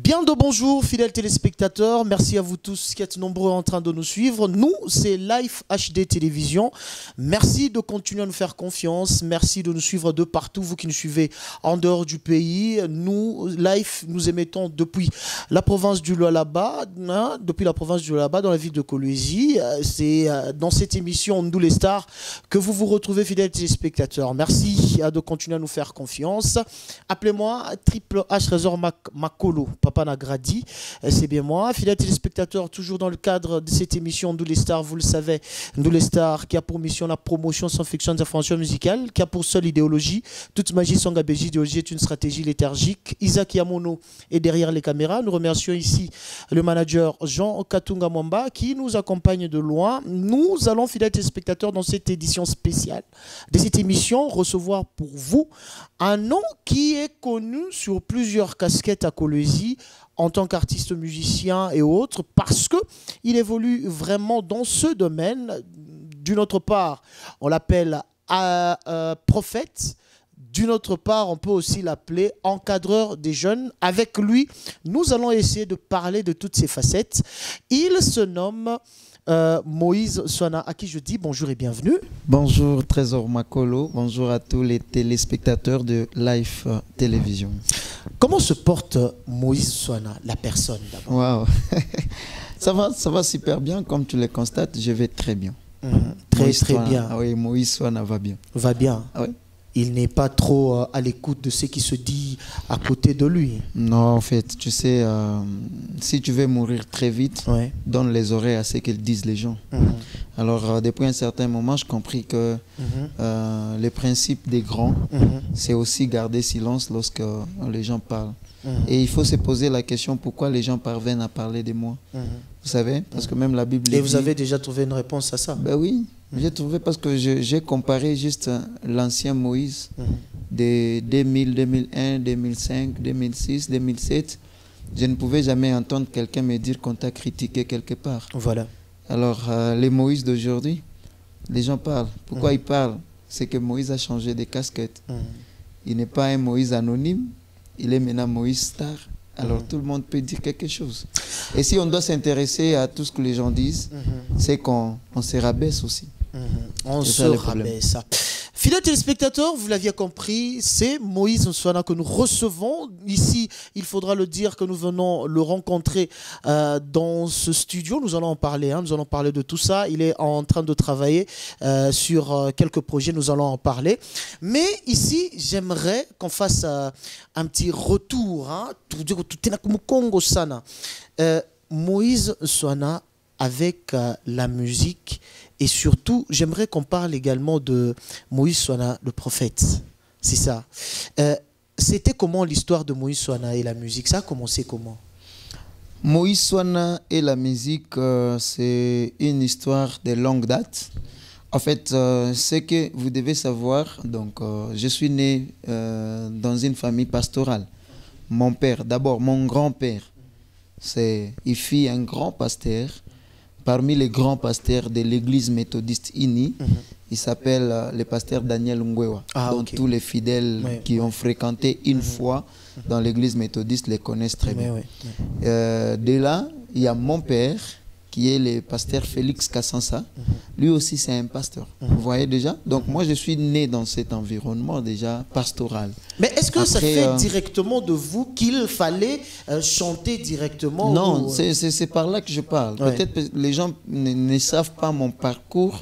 Bien de bonjour, fidèles téléspectateurs. Merci à vous tous qui êtes nombreux en train de nous suivre. Nous, c'est Live HD Télévision. Merci de continuer à nous faire confiance. Merci de nous suivre de partout, vous qui nous suivez en dehors du pays. Nous, Live, nous émettons depuis la province du Lualaba, dans la ville de Kolwezi. C'est dans cette émission Nous les stars que vous vous retrouvez, fidèles téléspectateurs. Merci de continuer à nous faire confiance. Appelez-moi Triple H Trésor Makolo, Papa Nagradi, c'est bien moi. Fidèles téléspectateurs, toujours dans le cadre de cette émission Nous les stars, vous le savez, Nous les stars qui a pour mission la promotion sans fiction des informations musicales, qui a pour seule idéologie, toute magie sans gabégie, idéologie est une stratégie léthargique. Isaac Yamono est derrière les caméras. Nous remercions ici le manager Jean Katunga Mwamba qui nous accompagne de loin. Nous allons, fidèles téléspectateurs, dans cette édition spéciale de cette émission, recevoir pour vous un nom qui est connu sur plusieurs casquettes à Kolwezi en tant qu'artiste musicien et autres, parce qu'il évolue vraiment dans ce domaine. D'une autre part, on l'appelle prophète. D'une autre part, on peut aussi l'appeler encadreur des jeunes. Avec lui, nous allons essayer de parler de toutes ces facettes. Il se nomme Moïse Soana, à qui je dis bonjour et bienvenue. Bonjour Trésor Makolo, bonjour à tous les téléspectateurs de Live Télévision. Comment se porte Moïse Soana, la personne d'abord? Waouh, ça va super bien, comme tu le constates, je vais très bien. Très bien. Ah oui, Moïse Soana va bien. Va bien. Ah oui. Il n'est pas trop à l'écoute de ce qui se dit à côté de lui. Non, en fait, tu sais, si tu veux mourir très vite, Ouais. donne les oreilles à ce qu'ils disent les gens. Alors, depuis un certain moment, j'ai compris que les principes des grands, c'est aussi garder silence lorsque les gens parlent. Et il faut se poser la question pourquoi les gens parviennent à parler de moi. Vous savez, parce que même la Bible... Et vous avez déjà trouvé une réponse à ça? Ben oui, j'ai trouvé parce que j'ai comparé juste l'ancien Moïse de 2000, 2001, 2005, 2006, 2007. Je ne pouvais jamais entendre quelqu'un me dire qu'on t'a critiqué quelque part. Voilà. Alors, les Moïse d'aujourd'hui, les gens parlent. Pourquoi ils parlent? C'est que Moïse a changé de casquette. Il n'est pas un Moïse anonyme, il est maintenant Moïse star. Alors tout le monde peut dire quelque chose. Et si on doit s'intéresser à tout ce que les gens disent, c'est qu'on se rabaisse aussi. On se rabaisse. Fidèles téléspectateurs, vous l'aviez compris, c'est Moïse Soana que nous recevons. Ici, il faudra le dire que nous venons le rencontrer dans ce studio. Nous allons en parler, nous allons parler de tout ça. Il est en train de travailler sur quelques projets, nous allons en parler. Mais ici, j'aimerais qu'on fasse un petit retour. Moïse Soana avec la musique. Et surtout, j'aimerais qu'on parle également de Moïse Soana, le prophète. C'est ça. C'était comment l'histoire de Moïse Soana et la musique? Ça a commencé comment? Moïse Soana et la musique, c'est une histoire de longue date. En fait, ce que vous devez savoir, donc, je suis né dans une famille pastorale. Mon père, d'abord mon grand-père, il fut un grand pasteur. Parmi les grands pasteurs de l'église méthodiste INI, il s'appelle le pasteur Daniel Ngwewa. Donc tous les fidèles qui ont fréquenté une fois dans l'église méthodiste les connaissent très bien. De là, il y a mon père, qui est le pasteur Félix Kassansa. Lui aussi, c'est un pasteur. Vous voyez déjà? Donc moi, je suis né dans cet environnement déjà pastoral. Mais est-ce que ça fait directement de vous qu'il fallait chanter directement? Non, c'est par là que je parle. Peut-être que les gens ne savent pas mon parcours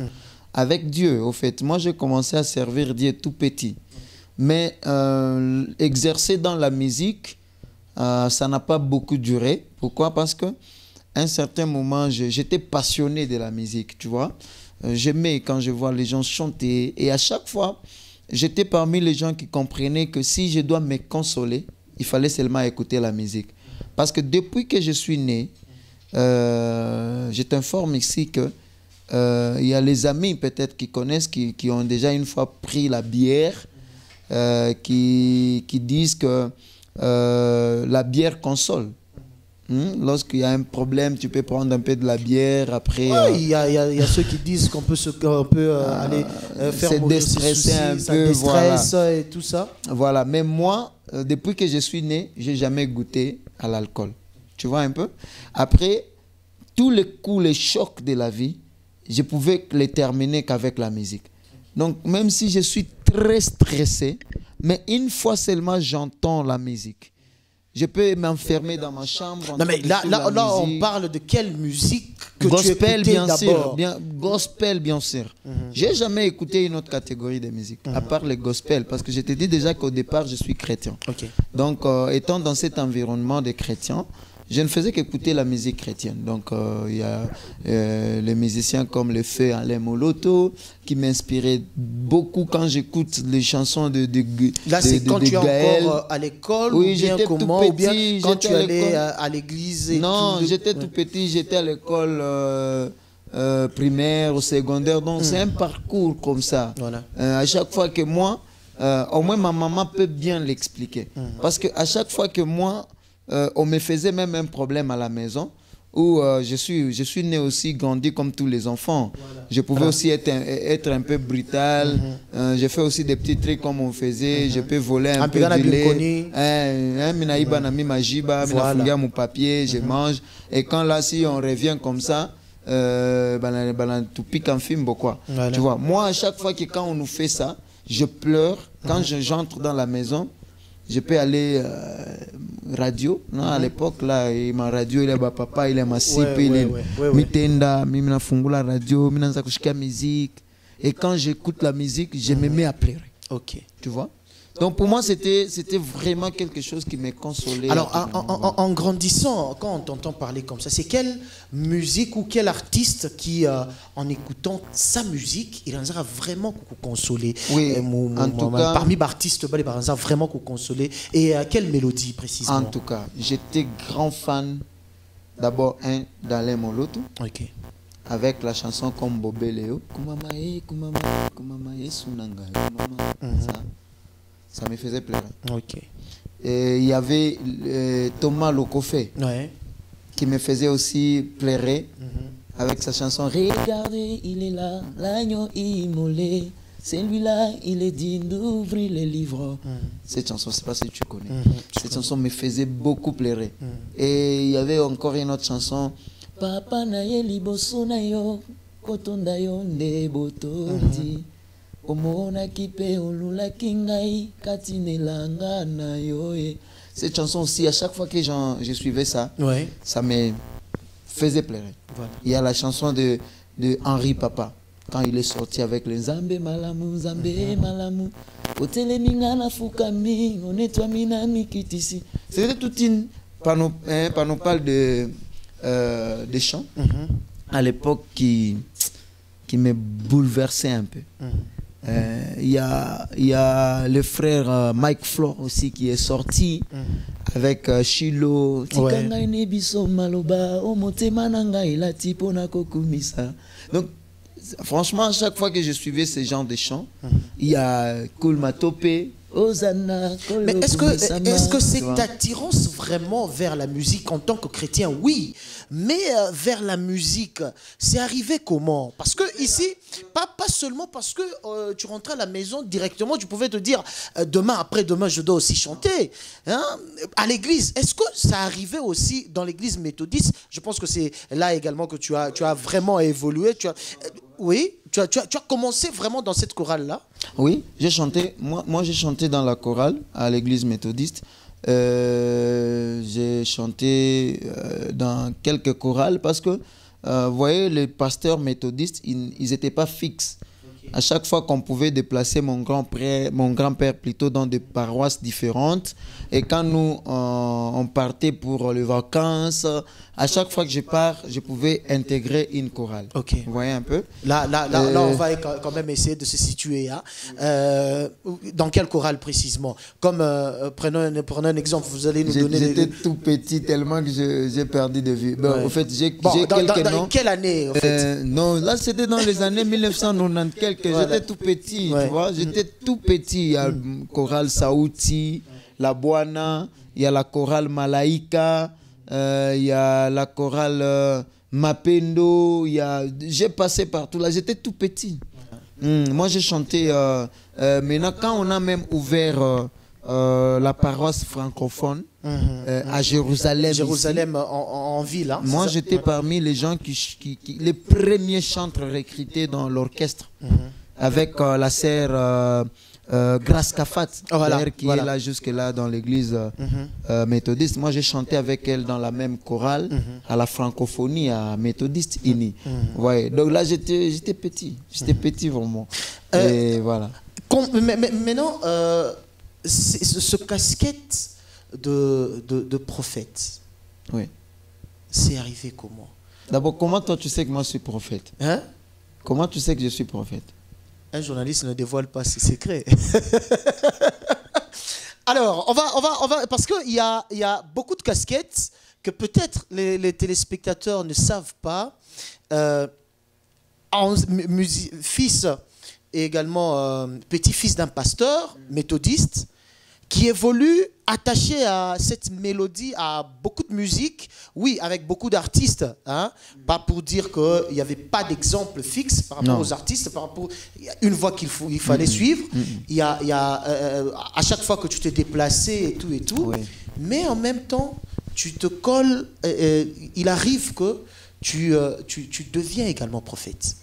avec Dieu. Au fait, moi, j'ai commencé à servir Dieu tout petit. Mais exercer dans la musique, ça n'a pas beaucoup duré. Pourquoi? Parce que à un certain moment, j'étais passionné de la musique, tu vois. J'aimais quand je vois les gens chanter. Et à chaque fois, j'étais parmi les gens qui comprenaient que si je dois me consoler, il fallait seulement écouter la musique. Parce que depuis que je suis né, je t'informe ici que il y a les amis peut-être qui connaissent, qui ont déjà une fois pris la bière, qui disent que la bière console. Lorsqu'il y a un problème, tu peux prendre un peu de la bière. Après, il y a ceux qui disent qu'on peut aller faire se mourir ses déstresser soucis, un ça peu, déstresse et tout ça. Voilà, mais moi, depuis que je suis né, j'ai jamais goûté à l'alcool. Tu vois un peu? Après, tous les coups, les chocs de la vie, je pouvais les terminer qu'avec la musique. Donc, même si je suis très stressé, mais une fois seulement j'entends la musique, je peux m'enfermer dans ma chambre. Non, mais là on parle de quelle musique que gospel, tu écoutais bien sûr. d'abord. Gospel, bien sûr. J'ai jamais écouté une autre catégorie de musique, à part le gospel, parce que je t'ai dit déjà qu'au départ, je suis chrétien. Okay. Donc, étant dans cet environnement de chrétiens, je ne faisais qu'écouter la musique chrétienne. Donc, il y a les musiciens comme le feu Alain Moloto qui m'inspiraient beaucoup quand j'écoute les chansons de Là, c'est quand tu es Gaël. encore à l'école, Oui, ou bien j'étais comment, tout ou bien petit, quand tu j'étais à allais l'école. à l'église. Non, j'étais tout petit, j'étais à l'école primaire ou secondaire. Donc, c'est un parcours comme ça. Voilà. À chaque fois que moi, au moins ma maman peut bien l'expliquer. Parce qu'à chaque fois que moi, on me faisait même un problème à la maison, où je suis né aussi, grandi comme tous les enfants. Voilà. Je pouvais aussi être un peu brutal. J'ai fait aussi des petits trucs comme on faisait. Je peux voler un peu du lait. Mon papier, je mange. Et quand là, si on revient comme ça, tout pique en film, quoi. Voilà. Tu vois, moi, à chaque fois que quand on nous fait ça, je pleure. Quand j'entre dans la maison, je peux aller radio. Non, à l'époque, là, ma radio, il est ma papa, il est ma cipe, il est mitenda, mimina fungula radio, mina zakushika musique. Et quand j'écoute la musique, je me mets à pleurer. Ok. Tu vois? Donc pour moi, c'était vraiment quelque chose qui me consolait. Alors, en grandissant, quand on t'entend parler comme ça, c'est quelle musique ou quel artiste qui, en écoutant sa musique, il en a vraiment consolé? Oui, en tout cas... Parmi les artistes, il en a vraiment consolé. Et quelle mélodie précisément? En tout cas, j'étais grand fan, d'abord, d'Alain Moloto. Ok. Avec la chanson comme Bobé Léo. Kumamae, kumamae, kumamae, sunanga, kumamae. Ça me faisait pleurer. Ok. Et il y avait Thomas Lokofé qui me faisait aussi pleurer avec sa chanson Regardez, il est là, l'agneau immolé. Celui-là, il est digne d'ouvrir les livres. Cette chanson, je ne sais pas si tu connais. Cette chanson me faisait beaucoup pleurer. Et il y avait encore une autre chanson. Papa na ye liboso na yo, kotonda yo nde botondi. Cette chanson aussi, à chaque fois que je suivais ça, ça me faisait pleurer. Voilà. Il y a la chanson de Henri Papa, quand il est sorti avec les Zambé Malamu, Zambé Malamu. C'était toute une panopale de chants à l'époque qui me bouleversait un peu. Il y a le frère Mike Flore aussi qui est sorti avec Chilo. Donc, franchement, à chaque fois que je suivais ce genre de chants, il y a Kulma Topé. Mais est-ce que cette attirance vraiment vers la musique en tant que chrétien, oui, mais vers la musique, c'est arrivé comment? Parce que ici, pas seulement parce que tu rentrais à la maison directement, tu pouvais te dire demain, après-demain, je dois aussi chanter. Hein? À l'église, est-ce que ça arrivait aussi dans l'église méthodiste? Je pense que c'est là également que tu as vraiment évolué. Oui, tu as commencé vraiment dans cette chorale-là? Oui, j'ai chanté. Moi, j'ai chanté dans la chorale à l'église méthodiste. J'ai chanté dans quelques chorales parce que, vous voyez, les pasteurs méthodistes, ils n'étaient pas fixes. À chaque fois qu'on pouvait déplacer mon grand-père plutôt dans des paroisses différentes, et quand nous on partait pour les vacances, à chaque fois que je pars, je pouvais intégrer une chorale. Okay. Vous voyez un peu? Là, on va quand même essayer de se situer. Hein. Dans quelle chorale précisément? Comme, prenons un exemple, vous allez nous donner... J'étais tout petit tellement que j'ai perdu de vue. En fait, j'ai quelques noms. Quelle année en fait? Non, là c'était dans les années 1990 quelques. Voilà. J'étais tout petit, tu vois. J'étais tout petit. Il y a le chorale Saouti, la Boana, il y a la chorale Malaïka. il y a la chorale Mapendo, j'ai passé partout là, j'étais tout petit. Moi j'ai chanté, maintenant quand on a même ouvert la paroisse francophone à Jérusalem. Jérusalem en ville. Hein, moi j'étais parmi les gens les premiers chantres recrutés dans l'orchestre avec la sœur Grace Kafat, qui est là jusque là dans l'église méthodiste. Moi j'ai chanté avec elle dans la même chorale à la francophonie à méthodiste INI. Ouais, donc là j'étais petit vraiment. Et voilà. Maintenant, ce casquette de prophète, oui, c'est arrivé comment? D'abord, comment toi tu sais que moi je suis prophète? Hein? Comment tu sais que je suis prophète? Un journaliste ne dévoile pas ses secrets. Alors, on va parce qu'il y a beaucoup de casquettes que peut-être les téléspectateurs ne savent pas. Fils et également petit-fils d'un pasteur méthodiste qui évolue attaché à cette mélodie, à beaucoup de musique, oui, avec beaucoup d'artistes, hein, pas pour dire qu'il n'y avait pas d'exemple fixe par rapport aux artistes, par rapport une voie qu'il fallait suivre, il y a à chaque fois que tu te déplaçais et tout, oui. Mais en même temps, tu te colles, il arrive que tu deviens également prophète.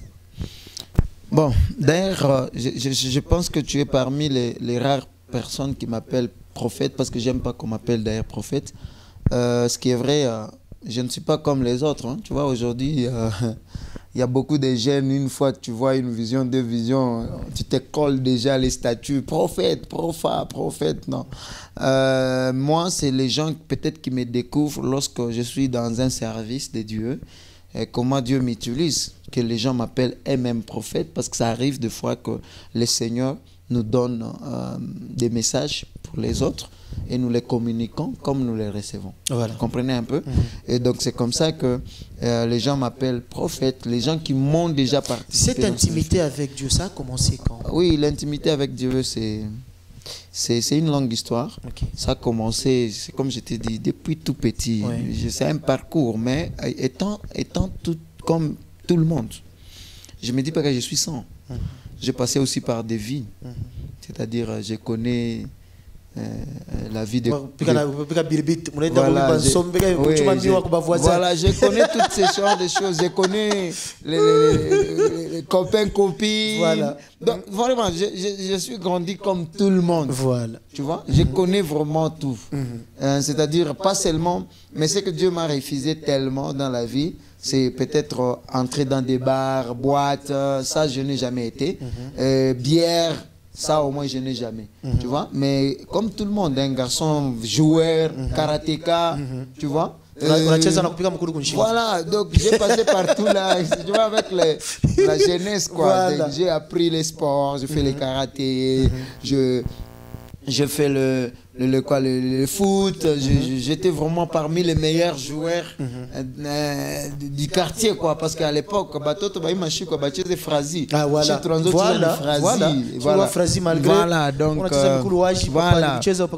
Bon, d'ailleurs, je pense que tu es parmi les rares personnes qui m'appellent prophète, parce que j'aime pas qu'on m'appelle d'ailleurs prophète. Ce qui est vrai, je ne suis pas comme les autres. Hein. Tu vois, aujourd'hui, il y a beaucoup de jeunes, une fois que tu vois une vision, deux visions, tu te colles déjà les statuts, prophète, prophète, non. Moi, c'est les gens peut-être qui me découvrent lorsque je suis dans un service de Dieu, et comment Dieu m'utilise, que les gens m'appellent eux-mêmes prophète, parce que ça arrive des fois que le Seigneur nous donne des messages pour les autres et nous les communiquons comme nous les recevons. Voilà. Vous comprenez un peu? Et donc c'est comme ça que les gens m'appellent prophète, les gens qui m'ont déjà participé. Cette intimité avec Dieu, ça a commencé quand? Oui, l'intimité avec Dieu, c'est une longue histoire. Okay. Ça a commencé, c'est comme je t'ai dit, depuis tout petit. Oui. C'est un parcours, mais étant tout, comme tout le monde, je ne me dis pas que je suis sans. J'ai passé aussi par des vies. C'est-à-dire, je connais la vie de... Voilà, je connais toutes ces sortes de choses. Je connais les copains, copines. Voilà. Donc, vraiment, je suis grandi comme tout le monde. Voilà. Tu vois, je connais vraiment tout. C'est-à-dire, pas seulement... Mais c'est que Dieu m'a refusé tellement dans la vie. C'est peut-être entrer dans des bars, boîtes, ça je n'ai jamais été. Bière, ça au moins je n'ai jamais. Tu vois? Mais comme tout le monde, un garçon joueur, karatéka, tu vois? Voilà, donc j'ai passé partout là, tu vois, avec la jeunesse quoi. Voilà. J'ai appris les sports, je fais le karaté, je fais le foot, j'étais vraiment parmi les meilleurs joueurs du quartier, quoi, parce qu'à l'époque, voilà, donc voilà,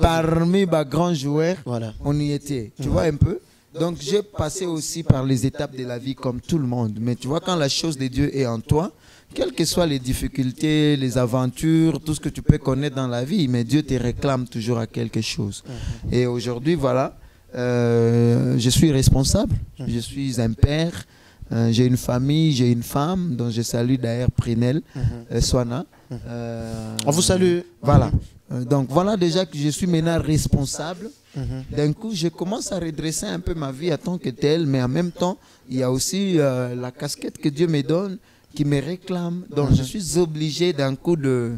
parmi les grands joueurs, on y était, tu vois un peu. Donc j'ai passé aussi par les étapes de la vie comme tout le monde, mais tu vois, quand la chose de Dieu est en toi, quelles que soient les difficultés, les aventures, tout ce que tu peux connaître dans la vie, mais Dieu te réclame toujours à quelque chose. Et aujourd'hui, voilà, je suis responsable, je suis un père, j'ai une famille, j'ai une femme, dont je salue d'ailleurs Prinel, Swana. On vous salue. Voilà. Donc voilà déjà que je suis maintenant responsable. D'un coup, je commence à redresser un peu ma vie en tant que telle, mais en même temps, il y a aussi la casquette que Dieu me donne, qui me réclame. Donc je suis obligé d'un coup de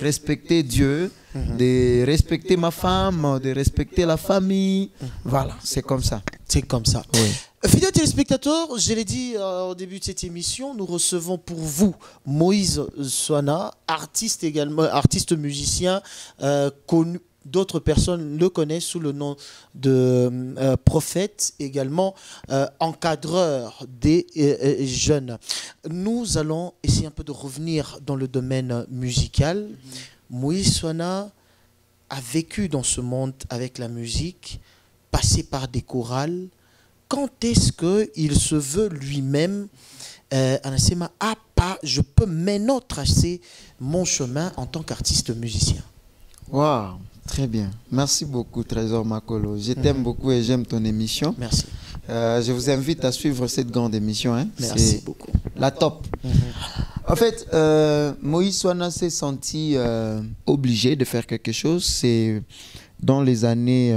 respecter Dieu, de respecter ma femme, de respecter la famille. Voilà, c'est comme ça. C'est comme ça. Oui. Fidèles téléspectateurs, je l'ai dit au début de cette émission, nous recevons pour vous Moïse Swana, artiste également, artiste musicien connu. D'autres personnes le connaissent sous le nom de prophète, également encadreur des jeunes. Nous allons essayer un peu de revenir dans le domaine musical. Moïse Swana a vécu dans ce monde avec la musique passé par des chorales. Quand est-ce qu'il se veut lui-même, anasema, ah, pas, je peux maintenant tracer mon chemin en tant qu'artiste musicien? Wow, très bien. Merci beaucoup, Trésor Makolo. Je t'aime beaucoup et j'aime ton émission. Merci. Je vous invite à suivre cette grande émission. Hein. Merci beaucoup. La top. En fait, Moïse Swana s'est senti obligé de faire quelque chose. C'est dans les années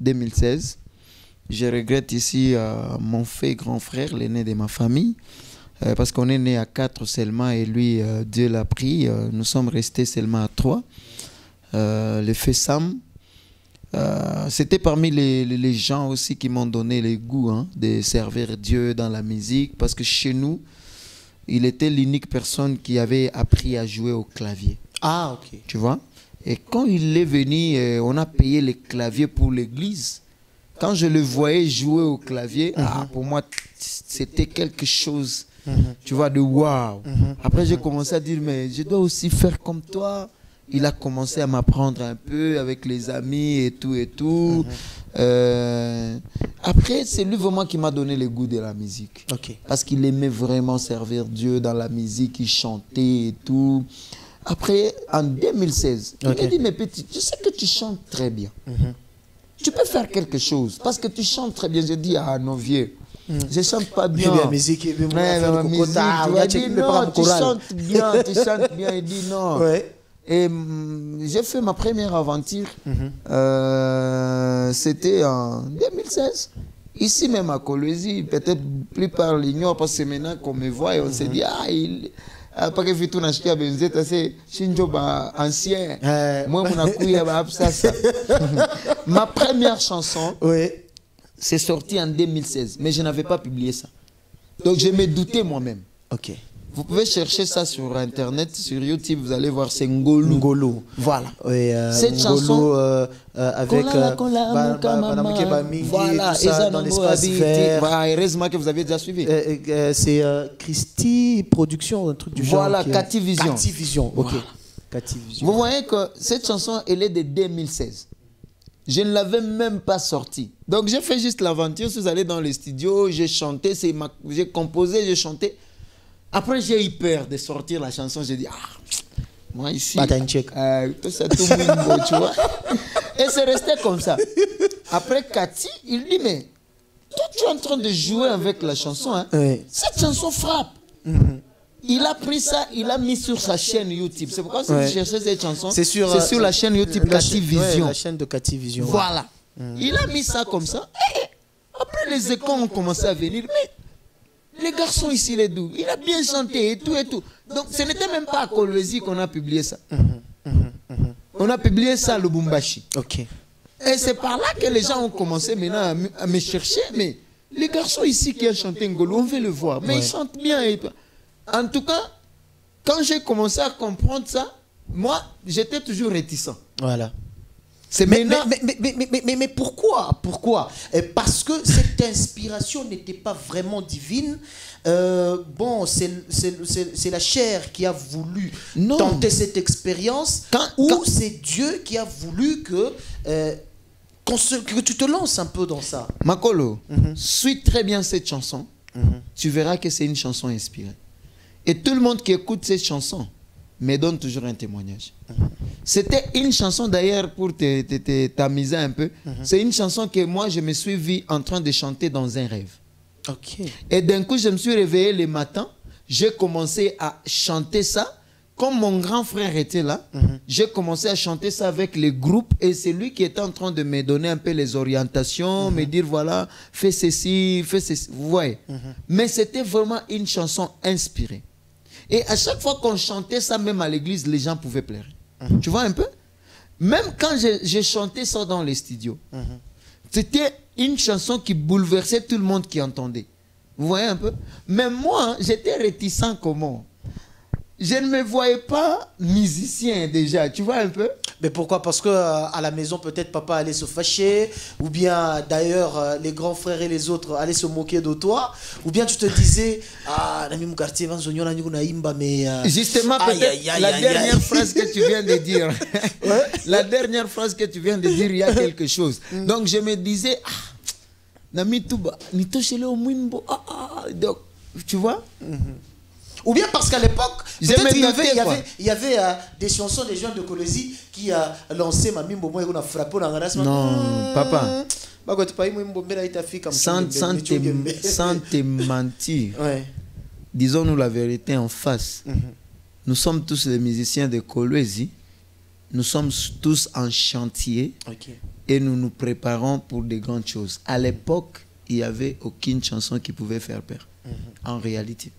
2016. Je regrette ici mon fait grand frère, l'aîné de ma famille, parce qu'on est né à 4 seulement et lui, Dieu l'a pris. Nous sommes restés seulement à 3. Le fait Sam, c'était parmi les gens aussi qui m'ont donné le goût de servir Dieu dans la musique, parce que chez nous, il était l'unique personne qui avait appris à jouer au clavier. Ah, ok. Tu vois? Et quand il est venu, on a payé les claviers pour l'église. Quand je le voyais jouer au clavier, pour moi, c'était quelque chose, tu vois, de waouh. Après, j'ai commencé à dire, mais je dois aussi faire comme toi. Il a commencé à m'apprendre un peu avec les amis et tout et tout. Après, c'est lui vraiment qui m'a donné le goût de la musique. Ok. Parce qu'il aimait vraiment servir Dieu dans la musique, il chantait et tout. Après, en 2016, il m'a dit, mais petit, je sais que tu chantes très bien. Tu peux faire quelque chose parce que tu chantes très bien. J'ai dit, ah non, vieux, je chante pas bien. La musique, tu as dit, non, tu chantes bien, tu chantes bien. Il dit, non. Ouais. Et j'ai fait ma première aventure. C'était en 2016. Ici même à Kolwezi, peut-être plus par l'ignorance, parce que maintenant qu'on me voit, on se dit, ah, il... Après que tu as acheté Benzeta, c'est Shinjoba ancien. Moi, ma première chanson, c'est sorti en 2016, mais je n'avais pas publié ça. Donc je me doutais moi-même. Ok. Vous pouvez chercher ça sur Internet, sur YouTube, vous allez voir, c'est Ngolo. Ngolo. Voilà. Cette chanson avec voilà, ça, dans l'espace vert. Voilà, heureusement que vous avez déjà suivi. C'est Christy Production, un truc du genre. Voilà, Cativision. Cativision, ok. Voilà. Cativision. Vous voyez que cette chanson, elle est de 2016. Je ne l'avais même pas sortie. Donc j'ai fait juste l'aventure, je suis allé dans les studios, j'ai chanté, j'ai composé, j'ai chanté. Après, j'ai eu peur de sortir la chanson. J'ai dit, ah, moi ici, tout ça, tout le monde, tu vois. Et c'est resté comme ça. Après, Cathy, il dit, mais toi, tu es en train de jouer avec la chanson. Hein. Cette chanson frappe. Il a pris ça, il a mis sur sa chaîne YouTube. C'est pourquoi si vous cherchez cette chanson, c'est sur la chaîne YouTube Cativision. La chaîne de Cativision. Voilà. Il a mis ça comme ça. Et après, les échos ont commencé à venir. Mais les garçons ici, les doux, il a bien chanté et tout et tout. Donc ce n'était même pas à Kolwezi qu'on a publié ça. On a publié ça à Lubumbashi. Ok. Et c'est par là que les gens ont commencé maintenant à me chercher. Mais les garçons ici qui ont chanté Ngolo, on veut le voir. Mais ils chantent bien. Et... En tout cas, quand j'ai commencé à comprendre ça, moi, j'étais toujours réticent. Voilà. Mais pourquoi? Parce que cette inspiration n'était pas vraiment divine. Bon, c'est la chair qui a voulu tenter cette expérience, ou c'est Dieu qui a voulu que tu te lances un peu dans ça. Makolo, suis très bien cette chanson. Tu verras que c'est une chanson inspirée. Et tout le monde qui écoute cette chanson me donne toujours un témoignage. C'était une chanson d'ailleurs pour t'amuser un peu. C'est une chanson que moi je me suis vu en train de chanter dans un rêve. Et d'un coup je me suis réveillé le matin. J'ai commencé à chanter ça. Comme mon grand frère était là, j'ai commencé à chanter ça avec les groupes. Et c'est lui qui était en train de me donner un peu les orientations, me dire voilà, fais ceci, fais ceci. Vous voyez. Mais c'était vraiment une chanson inspirée. Et à chaque fois qu'on chantait ça, même à l'église, les gens pouvaient pleurer. Tu vois un peu? Même quand j'ai chanté ça dans les studios, c'était une chanson qui bouleversait tout le monde qui entendait. Vous voyez un peu? Mais moi, j'étais réticent comment? Je ne me voyais pas musicien déjà, tu vois un peu? Mais pourquoi? Parce que à la maison, peut-être papa allait se fâcher, ou bien d'ailleurs les grands frères et les autres allaient se moquer de toi, ou bien tu te disais ah nami mu quartier van zonyo na nyuna imba mais justement peut-être la dernière phrase que tu viens de dire. Ouais. La dernière phrase que tu viens de dire, il y a quelque chose. Donc je me disais nami tuba ni toshele au mwimbo donc tu vois. Ou bien parce qu'à l'époque, peut-être il y avait des chansons des gens de Kolwezi qui a lancé ma mimbo moi on a frappé dans la non, papa. Sans te mentir, ouais. Disons-nous la vérité en face. Nous sommes tous les musiciens de Kolwezi. Nous sommes tous en chantier. Okay. Et nous nous préparons pour de grandes choses. À l'époque, il n'y avait aucune chanson qui pouvait faire peur. En réalité.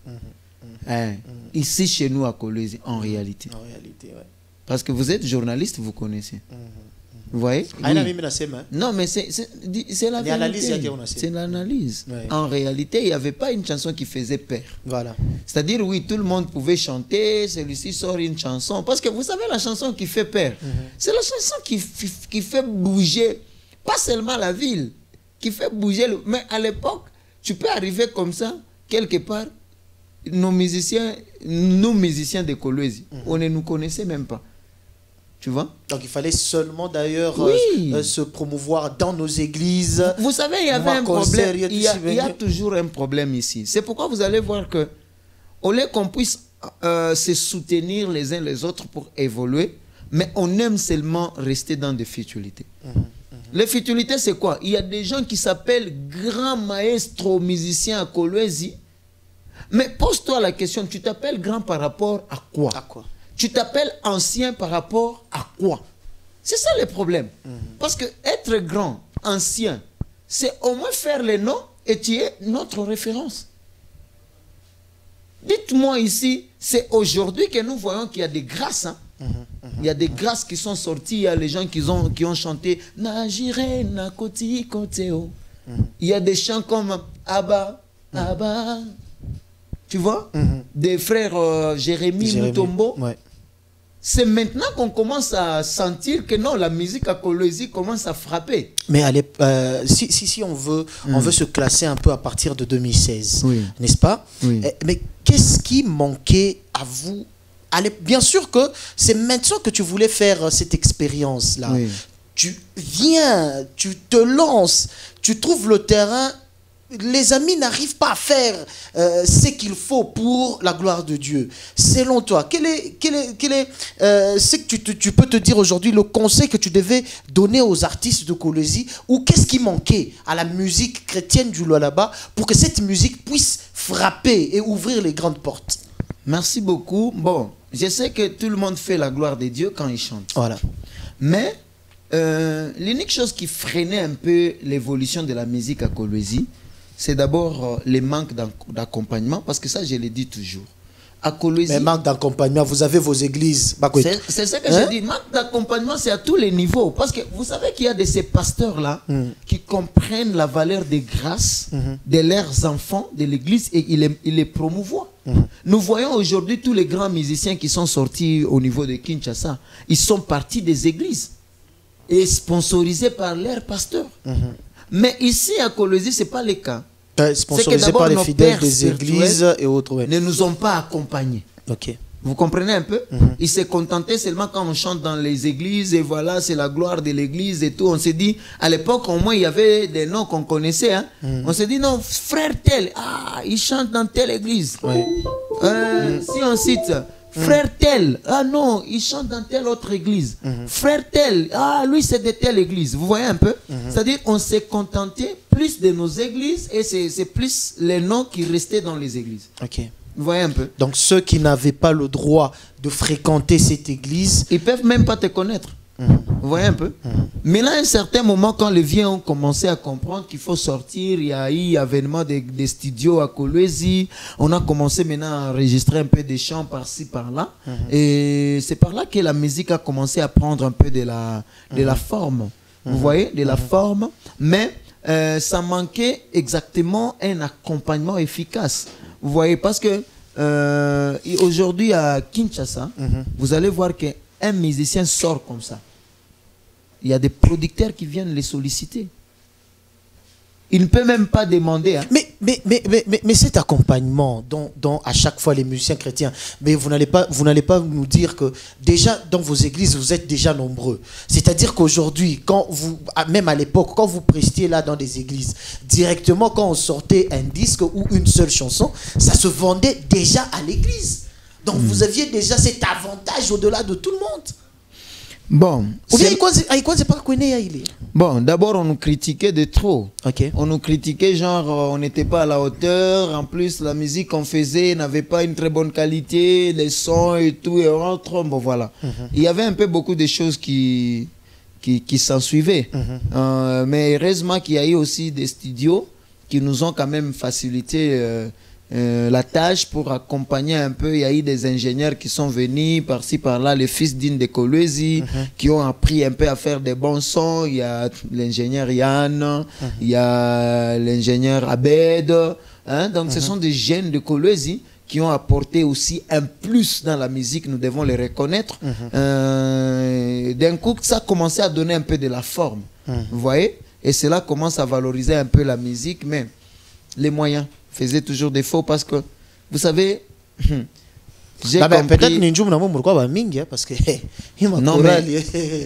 Ici, chez nous, à Kolwezi, en réalité. En réalité, ouais. Parce que vous êtes journaliste, vous connaissez. Vous voyez? Oui. Non, mais c'est la vérité. C'est l'analyse. Ouais. En réalité, il n'y avait pas une chanson qui faisait peur. Voilà. C'est-à-dire, oui, tout le monde pouvait chanter, celui-ci sort une chanson. Parce que vous savez, la chanson qui fait peur, c'est la chanson qui fait bouger, pas seulement la ville, qui fait bouger. Mais à l'époque, tu peux arriver comme ça, quelque part. Nos musiciens de Kolwezi, on ne nous connaissait même pas. Tu vois? Donc il fallait seulement d'ailleurs oui. Se promouvoir dans nos églises. Vous savez, il y avait un problème. Il y a toujours un problème ici. C'est pourquoi vous allez voir que, au lieu qu'on puisse se soutenir les uns les autres pour évoluer, mais on aime seulement rester dans des futilités. Les futilités, c'est quoi? Il y a des gens qui s'appellent grands maestros musiciens à Kolwezi. Mais pose-toi la question, tu t'appelles grand par rapport à quoi? À quoi? Tu t'appelles ancien par rapport à quoi? C'est ça le problème. Parce que être grand, ancien, c'est au moins faire les noms et tu es notre référence. Dites-moi ici, c'est aujourd'hui que nous voyons qu'il y a des grâces. Hein? Il y a des grâces qui sont sorties, il y a les gens qui ont chanté Najire Nakoti Koteo. Il y a des chants comme Abba, Abba. Tu vois, des frères Jérémy Mutombo. Ouais. C'est maintenant qu'on commence à sentir que non, la musique à Kolwezi commence à frapper. Mais allez, si on veut se classer un peu à partir de 2016, oui. N'est-ce pas? Oui. Mais qu'est-ce qui manquait à vous? Allez, bien sûr que c'est maintenant que tu voulais faire cette expérience-là. Oui. Tu viens, tu te lances, tu trouves le terrain. Les amis n'arrivent pas à faire ce qu'il faut pour la gloire de Dieu. Selon toi, quel est ce que tu peux te dire aujourd'hui, le conseil que tu devais donner aux artistes de Kolwezi, ou qu'est-ce qui manquait à la musique chrétienne du Lualaba pour que cette musique puisse frapper et ouvrir les grandes portes? Merci beaucoup. Bon, je sais que tout le monde fait la gloire de Dieu quand il chante. Voilà. Mais l'unique chose qui freinait un peu l'évolution de la musique à Kolwezi, c'est d'abord les manques d'accompagnement, parce que ça, je le dis toujours. À Kolwezi, mais manque d'accompagnement, vous avez vos églises. C'est ça que je dis. Manque d'accompagnement, c'est à tous les niveaux. Parce que vous savez qu'il y a de ces pasteurs-là qui comprennent la valeur des grâces de leurs enfants de l'église et ils les promouvoient. Nous voyons aujourd'hui tous les grands musiciens qui sont sortis au niveau de Kinshasa. Ils sont partis des églises et sponsorisés par leurs pasteurs. Mais ici à Kolwezi, ce n'est pas le cas. Sponsorisés par les fidèles des églises et autres. Ouais. Ne nous ont pas accompagnés. Okay. Vous comprenez un peu? Ils se contentaient seulement quand on chante dans les églises et voilà, c'est la gloire de l'église et tout. On s'est dit, à l'époque, au moins, il y avait des noms qu'on connaissait. Hein? On s'est dit, non, frère tel, il chante dans telle église. Ouais. Si on cite... Frère tel, non, il chante dans telle autre église. Frère tel, lui c'est de telle église. Vous voyez un peu? C'est-à-dire on s'est contenté plus de nos églises et c'est plus les noms qui restaient dans les églises. Ok. Vous voyez un peu? Donc ceux qui n'avaient pas le droit de fréquenter cette église, ils peuvent même pas te connaître. Vous voyez un peu? Mais là, à un certain moment, quand les vieux ont commencé à comprendre qu'il faut sortir, il y a eu avènement des studios à Kolwezi. On a commencé maintenant à enregistrer un peu des chants par-ci, par-là. Et c'est par là que la musique a commencé à prendre un peu de la forme. Vous voyez? De la forme. Mais ça manquait exactement un accompagnement efficace. Vous voyez? Parce que aujourd'hui à Kinshasa, vous allez voir qu'un musicien sort comme ça. il y a des producteurs qui viennent les solliciter. Il ne peut même pas demander. Hein. Mais cet accompagnement dont à chaque fois les musiciens chrétiens, mais vous n'allez pas nous dire que déjà dans vos églises, vous êtes déjà nombreux. C'est-à-dire qu'aujourd'hui, même à l'époque, quand vous prestiez là dans des églises, directement quand on sortait un disque ou une seule chanson, ça se vendait déjà à l'église. Donc vous aviez déjà cet avantage au-delà de tout le monde. Bon, bon, d'abord on nous critiquait de trop. Okay. On nous critiquait genre on n'était pas à la hauteur. En plus la musique qu'on faisait n'avait pas une très bonne qualité, les sons et tout et autres. Bon voilà. Il y avait un peu beaucoup de choses qui s'en suivaient. Mais heureusement qu'il y a eu aussi des studios qui nous ont quand même facilité la tâche pour accompagner un peu. Il y a eu des ingénieurs qui sont venus par-ci par-là, les fils d'Ine de Kolwezi, qui ont appris un peu à faire des bons sons. Il y a l'ingénieur Yann, il y a l'ingénieur Abed, hein? Donc ce sont des jeunes de Kolwezi qui ont apporté aussi un plus dans la musique, nous devons les reconnaître. D'un coup, ça a commencé à donner un peu de la forme, vous voyez, et cela commence à valoriser un peu la musique, mais les moyens faisait toujours défaut parce que, vous savez, j'ai compris... Peut-être Ninjum n'a pas de mingi, parce que...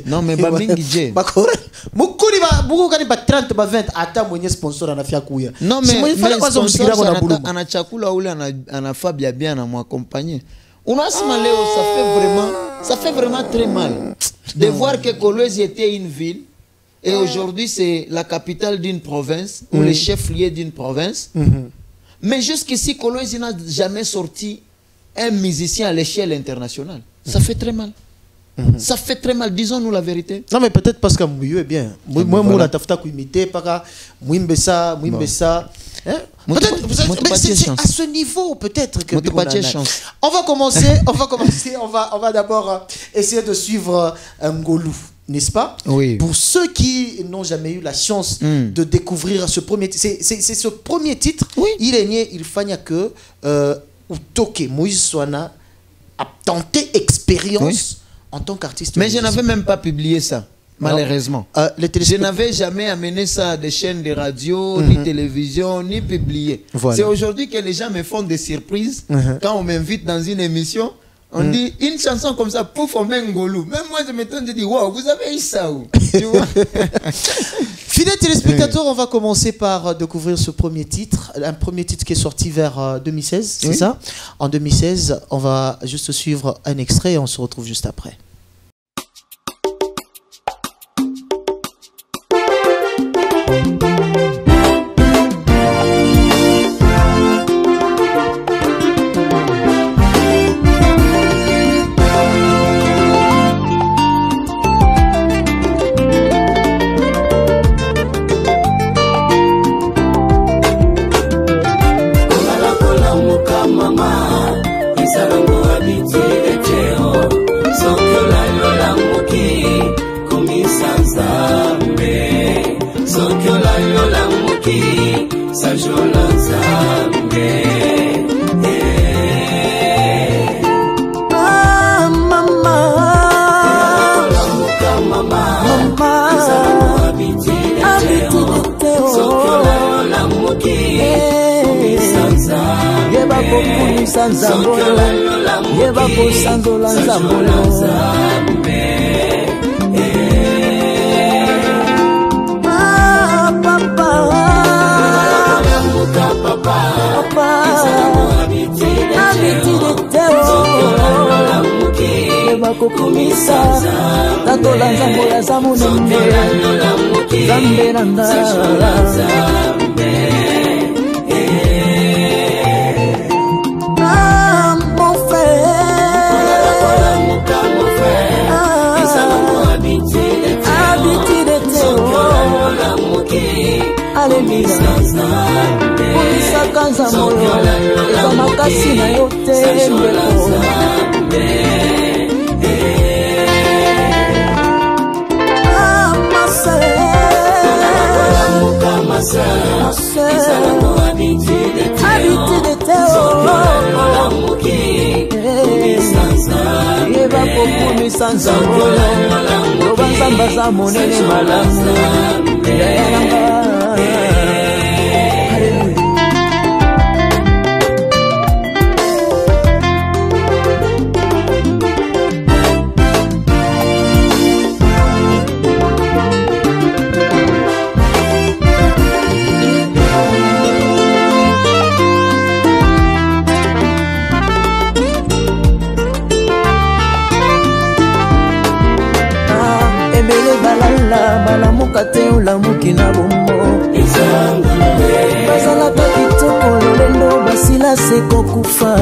Non, mais Bamingi, j'ai... Mukuri ba buku kani ba 30 ba 20 ata mwenye sponsor anafia kuya. Non mais sponsor ana chakula ule ana Fabia bien na m'accompagner. Unasema leo ça fait vraiment très mal de voir que Kolwezi était une ville et aujourd'hui c'est la capitale d'une province ou le chef-lieu d'une province. Mais jusqu'ici, Kolwezi n'a jamais sorti un musicien à l'échelle internationale. Ça fait très mal. Ça fait très mal, disons-nous la vérité. Non, mais peut-être parce que Mouillou est bien. Moi, je suis imité par Mouimbessa. Peut-être c'est à ce niveau, peut-être que on va commencer. On va d'abord essayer de suivre Ngolou. N'est-ce pas? Oui. Pour ceux qui n'ont jamais eu la chance de découvrir ce premier titre, c'est ce premier titre. Oui. Il est né, il fanya que Utoke Moïse Soana a tenté expérience en tant qu'artiste. Mais je n'avais même pas publié ça, malheureusement. Je n'avais jamais amené ça à des chaînes de radio, ni télévision, ni publié. Voilà. C'est aujourd'hui que les gens me font des surprises quand on m'invite dans une émission. On dit une chanson comme ça, pouf, on met Ngolou. Même moi, je m'étonne, je dis, waouh, vous avez eu ça où? Fidèles téléspectateurs, on va commencer par découvrir ce premier titre. Un premier titre qui est sorti vers 2016, c'est ça? En 2016, on va juste suivre un extrait et on se retrouve juste après. yeba kokumisa nzambo loba nzamba za monene malamu yayalanga. Balamuka te ulamuki na bombo bazalaka kitoko lolendo basila seko kufa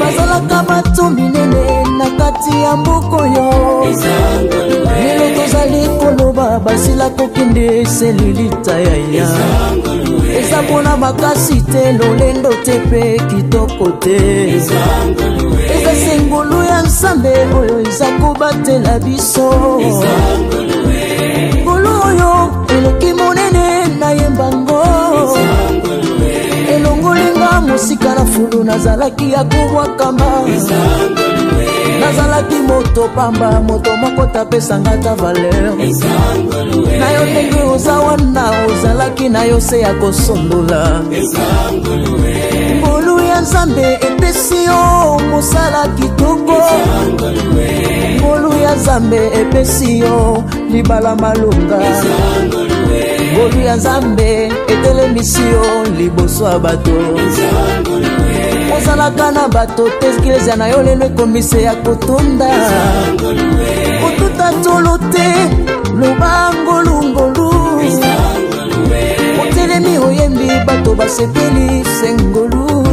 bazalaka bato minene na kati ya mboko yo lelo tozali koloba basila kokende selilita yaya eza mpona makasi te lolendo te mpe kitoko te eza sengolu ya nzambe oyo eza kobatela biso ngolu oyo eleki monene nayembango elongolinga mosika na fulu nazalaki ya kobwakama nazalaki moto pamba moto moko tapesanga ta valeur na yo ndenge oza wana ozalaki na yo se ya kosondola ngolu ya nzambe epesi yo mosala kitoko ngolu ya nzambe epesi yo libala malunga ngolu ya nzambe etelemisi yo liboso ya bato ozalaka na bato te eklezia na yo lelo ekomise ya kotonda kotuta tolo te loba ngolungolu otelemi oyembi bato basepeli sengolu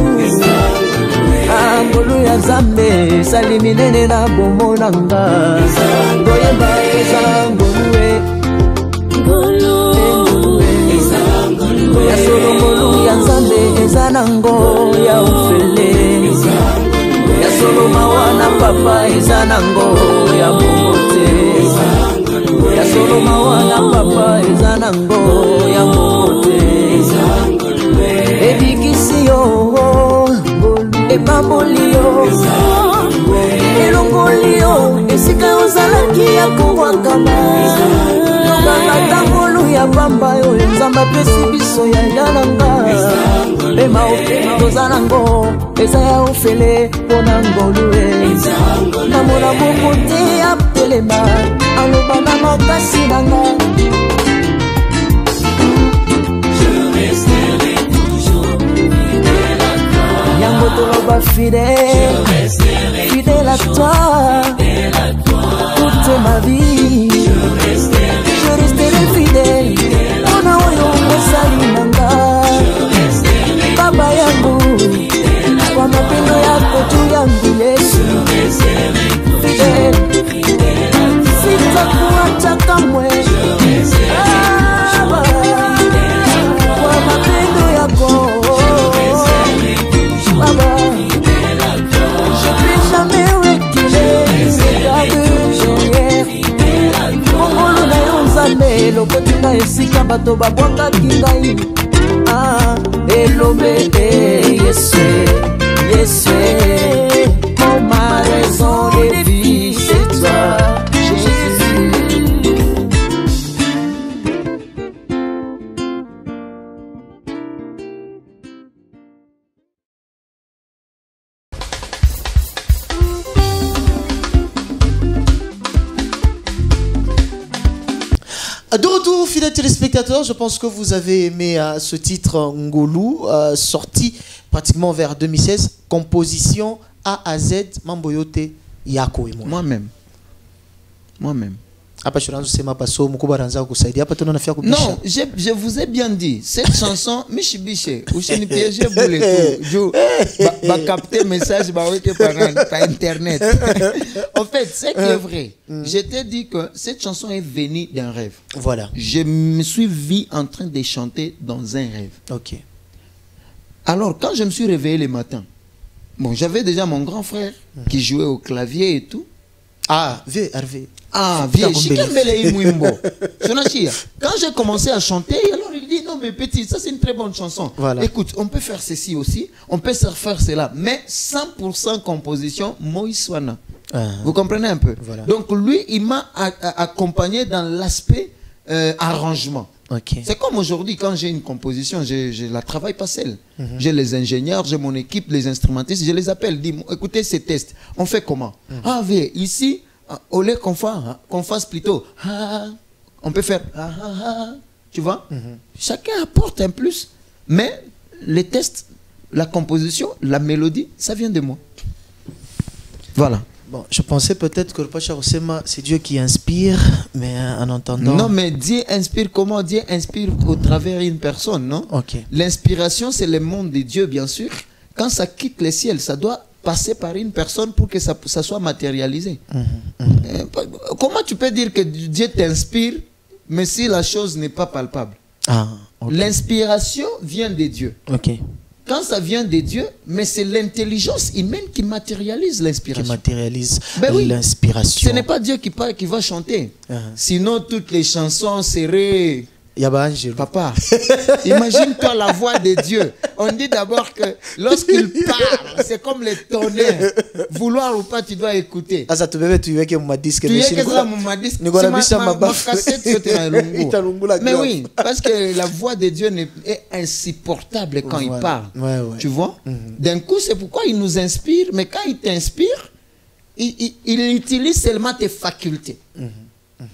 ngolu ya nzambe esali minene na bomonanga toyemba eza ngolue ya solo ngolu ya nzambe eza nango ya ofele ya solo mawa na papa eza nango ya momote ya solo mawa na papa eza nango ya momote ebikisi yo epamboli yo elongoli yo esika ozalaki ya kowakama lobanga ngolu ya pamba oyo nzambe apesi biso ya yalanga ema ofele toza nango eza ya ofele mpona ngolu namona moko te atelema aloba na makasi nanga yango toloba fidèle, fidèle à toi, toute ma vie. Je resterai fidèle, on a oyo mosali nanga. Baba yangu, kwa mapendo yako juu yangu Yesu. Fidèle, sitakuacha kamwe. Kwa mapendo yako. Baba, je n'ai jamais reculé, regarde Mongolo na yo nzambe, lokoti na esika bato babwakaki ngai elobe Yesu, Yesu, oh ma raison de vie, c'est toi, Jésus. De retour, fidèles téléspectateurs, je pense que vous avez aimé ce titre Ngolu, sorti pratiquement vers 2016, composition A à Z, Mamboyote, Yako et moi. Moi-même. Moi-même. Non, je vous ai bien dit, cette chanson, Michibiche, ou chez les pièges, je capter message par internet. En fait, c'est qui est vrai. Je t'ai dit que cette chanson est venue d'un rêve. Voilà. Je me suis vu en train de chanter dans un rêve. Ok. Alors, quand je me suis réveillé le matin, bon, j'avais déjà mon grand frère qui jouait au clavier et tout. Ah, Hervé. Ah, vieux, quand j'ai commencé à chanter, alors il lui dis, non mais petit, ça c'est une très bonne chanson. Voilà. Écoute, on peut faire ceci aussi, on peut faire cela, mais 100% composition Moïse Swana. Vous comprenez un peu? Voilà. Donc lui, il m'a accompagné dans l'aspect arrangement. Okay. C'est comme aujourd'hui, quand j'ai une composition, je la travaille pas seule. J'ai les ingénieurs, j'ai mon équipe, les instrumentistes, je les appelle, dis écoutez ces tests, on fait comment? Ah, oui, ici, au lieu qu'on fasse plutôt, on peut faire, tu vois? Chacun apporte un plus, mais les tests, la composition, la mélodie, ça vient de moi. Voilà. Bon, je pensais peut-être que le Pacha Osema, c'est Dieu qui inspire, mais en entendant... Non, mais Dieu inspire comment? Dieu inspire au travers d'une personne, non? Ok. L'inspiration, c'est le monde de Dieu, bien sûr. Quand ça quitte le ciel, ça doit passer par une personne pour que ça soit matérialisé. Comment tu peux dire que Dieu t'inspire, mais si la chose n'est pas palpable? Okay. L'inspiration vient de Dieu. Ok. Quand ça vient de Dieu, mais c'est l'intelligence humaine qui matérialise l'inspiration. Qui matérialise oui, l'inspiration. Ce n'est pas Dieu qui va chanter. Sinon, toutes les chansons seraient... Papa, imagine-toi la voix de Dieu. On dit d'abord que lorsqu'il parle, c'est comme le tonnerre. Vouloir ou pas, tu dois écouter. Ah, ça te veut tu veux que mon disque. Tu veux que ça mon disque. Mais oui, parce que la voix de Dieu est insupportable quand il parle. Tu vois? D'un coup, c'est pourquoi il nous inspire. Mais quand il t'inspire, il utilise seulement tes facultés.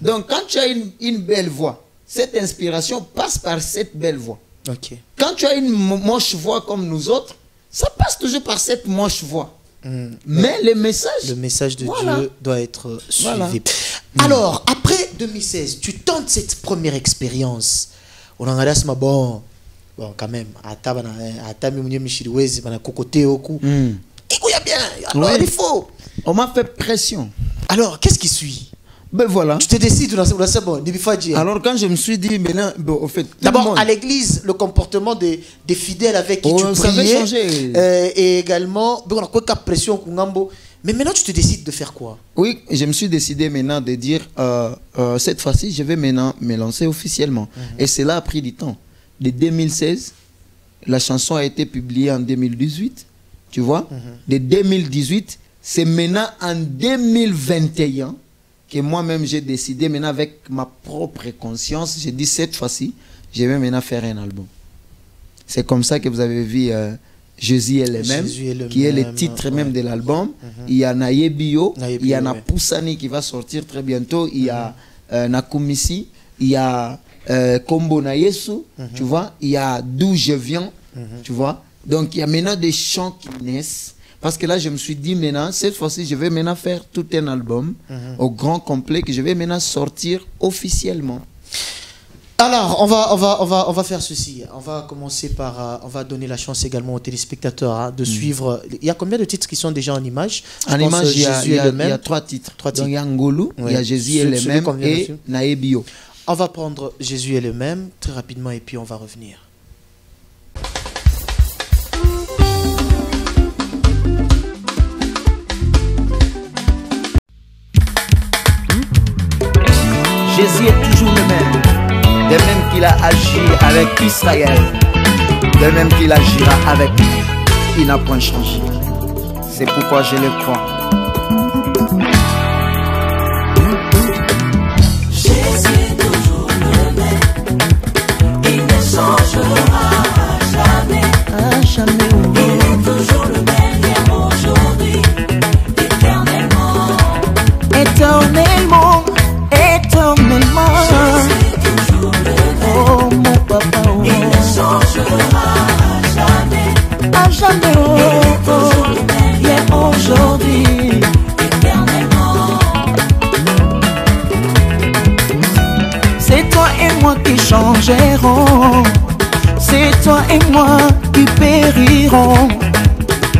Donc, quand tu as une belle voix, cette inspiration passe par cette belle voix. Okay. Quand tu as une moche voix comme nous autres, ça passe toujours par cette moche voix. Mais le message de Dieu doit être suivi. Voilà. Alors, après 2016, tu tentes cette première expérience. On en a bon, quand même, il faut. On m'a fait pression. Alors, qu'est-ce qui suit? Ben voilà. Tu te décides, alors quand je me suis dit, maintenant, bon, au fait, d'abord à l'église, le comportement des fidèles avec qui tu priais, et également, pression. Mais maintenant, tu te décides de faire quoi? Oui, je me suis décidé maintenant de dire, cette fois-ci, je vais maintenant me lancer officiellement. Et cela a pris du temps. De 2016, la chanson a été publiée en 2018, tu vois. De 2018, c'est maintenant en 2021 que moi-même j'ai décidé, maintenant avec ma propre conscience, j'ai dit cette fois-ci, je vais maintenant faire un album. C'est comme ça que vous avez vu Jésus est le même, qui est le titre même de l'album. Il y a Naebio, il y a Napoussani qui va sortir très bientôt, il y a Nakumisi, il y a Kombo Nayesu, tu vois, il y a D'où je viens, tu vois. Donc il y a maintenant des chants qui naissent. Parce que là, je me suis dit maintenant, cette fois-ci, je vais maintenant faire tout un album au grand complet que je vais maintenant sortir officiellement. Alors, on va faire ceci. On va commencer par, on va donner la chance également aux téléspectateurs de suivre. Il y a combien de titres qui sont déjà en image? En image, il y a 3 titres. Donc, il y a Ngolou, il y a Jésus est le même et Naebio. On va prendre Jésus est le même très rapidement et puis on va revenir. Jésus est toujours le même, de même qu'il a agi avec Israël, de même qu'il agira avec nous. Il n'a point changé. C'est pourquoi je le crois. Jésus est toujours le même, il ne changera jamais. Jamais. Il est toujours le même, hier, aujourd'hui, éternellement. Éternellement. Oh mon papa, oh. Il ne changera jamais. À jamais, oh, hier, aujourd'hui, éternellement. C'est toi et moi qui changerons. C'est toi et moi qui périrons.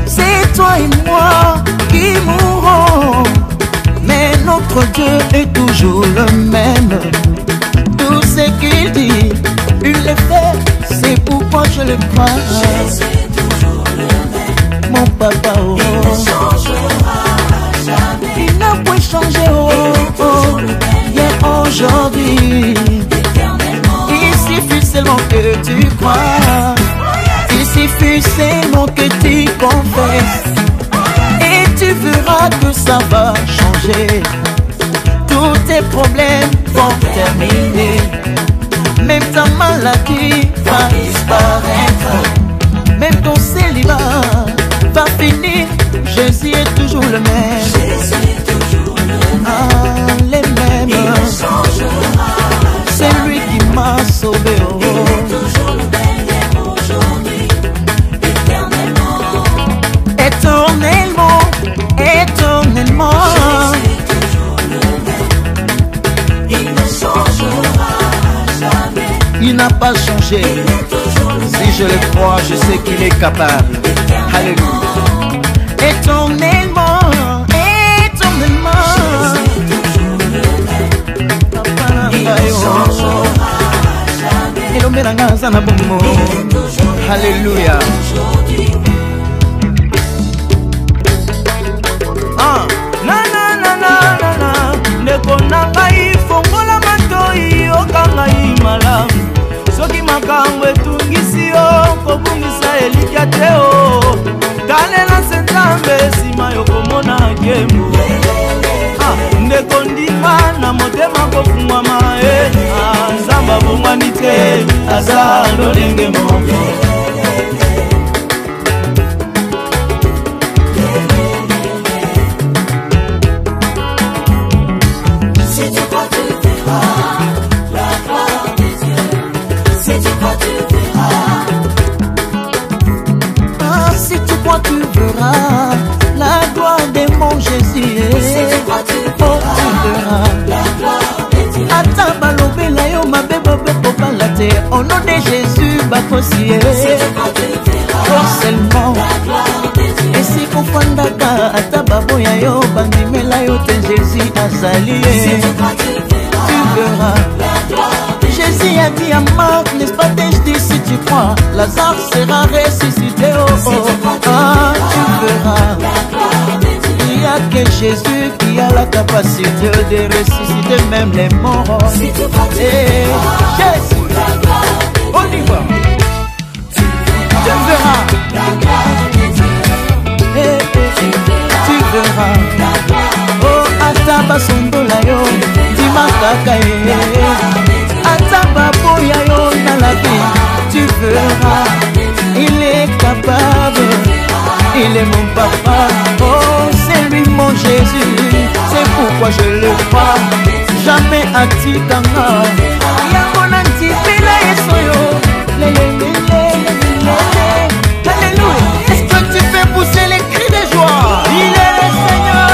C'est toi et moi qui mourrons. Mais notre Dieu est toujours le même. Tout ce qu'il dit, il le fait. C'est pourquoi je le crois. Jésus est toujours le même. Mon papa, oh. Il ne changera jamais. Il n'a point changé, oh, oh. Hier, aujourd'hui, éternellement. Il suffit seulement que tu crois. Il suffit seulement que tu confesses et tu verras que ça va changer. Tous tes problèmes vont terminer. Même ta maladie va disparaître. Même ton célibat va finir. Jésus est toujours le même. Ah, les mêmes. Il ne changera. C'est lui qui m'a sauvé. Oh. Il est toujours le même aujourd'hui, éternellement. Éternellement, éternellement. Jésus est toujours le même. Il ne changera jamais. Il n'a pas changé. Il est toujours le même. Si je le crois, je sais qu'il est capable. Alléluia. Éternellement, éternellement. Alléluia. ndeko na ngai fongola matoi okangai malamu soki makambo etungisi yo kobungisa elikya te o talela se nzambe nsima yokomona nkembo ndeko ndima na motema kofungwama nzambe abongwani te aza lolenge moko. Tu verras la gloire de mon Jésus. Oh, tu verras. Ata balobela yo mabe bobe kobala te. Au nom de Jésus bakosie. Seulement. Et si kofandaka ata baboya yo bandimela yo te Jésus azali. Tu verras. Jésus a dit à Marc, n'est-ce pas, je dis si tu crois, Lazare sera ressuscité. Oh, oh, ah, tu verras. Il n'y a que Jésus qui a la capacité de ressusciter même les morts. Et Jésus, on y va. Tu verras. Tu verras. Oh, Ataba Sondola yo, Dimakaka Ataba Boya yo dans la vie. Tu verras, il est capable, il est mon papa. Oh, c'est lui mon Jésus, c'est pourquoi je le crois. Jamais atikanga, yango nanti pela yesoyo. Alléluia. Est-ce que tu fais pousser les cris de joie? Il est le Seigneur.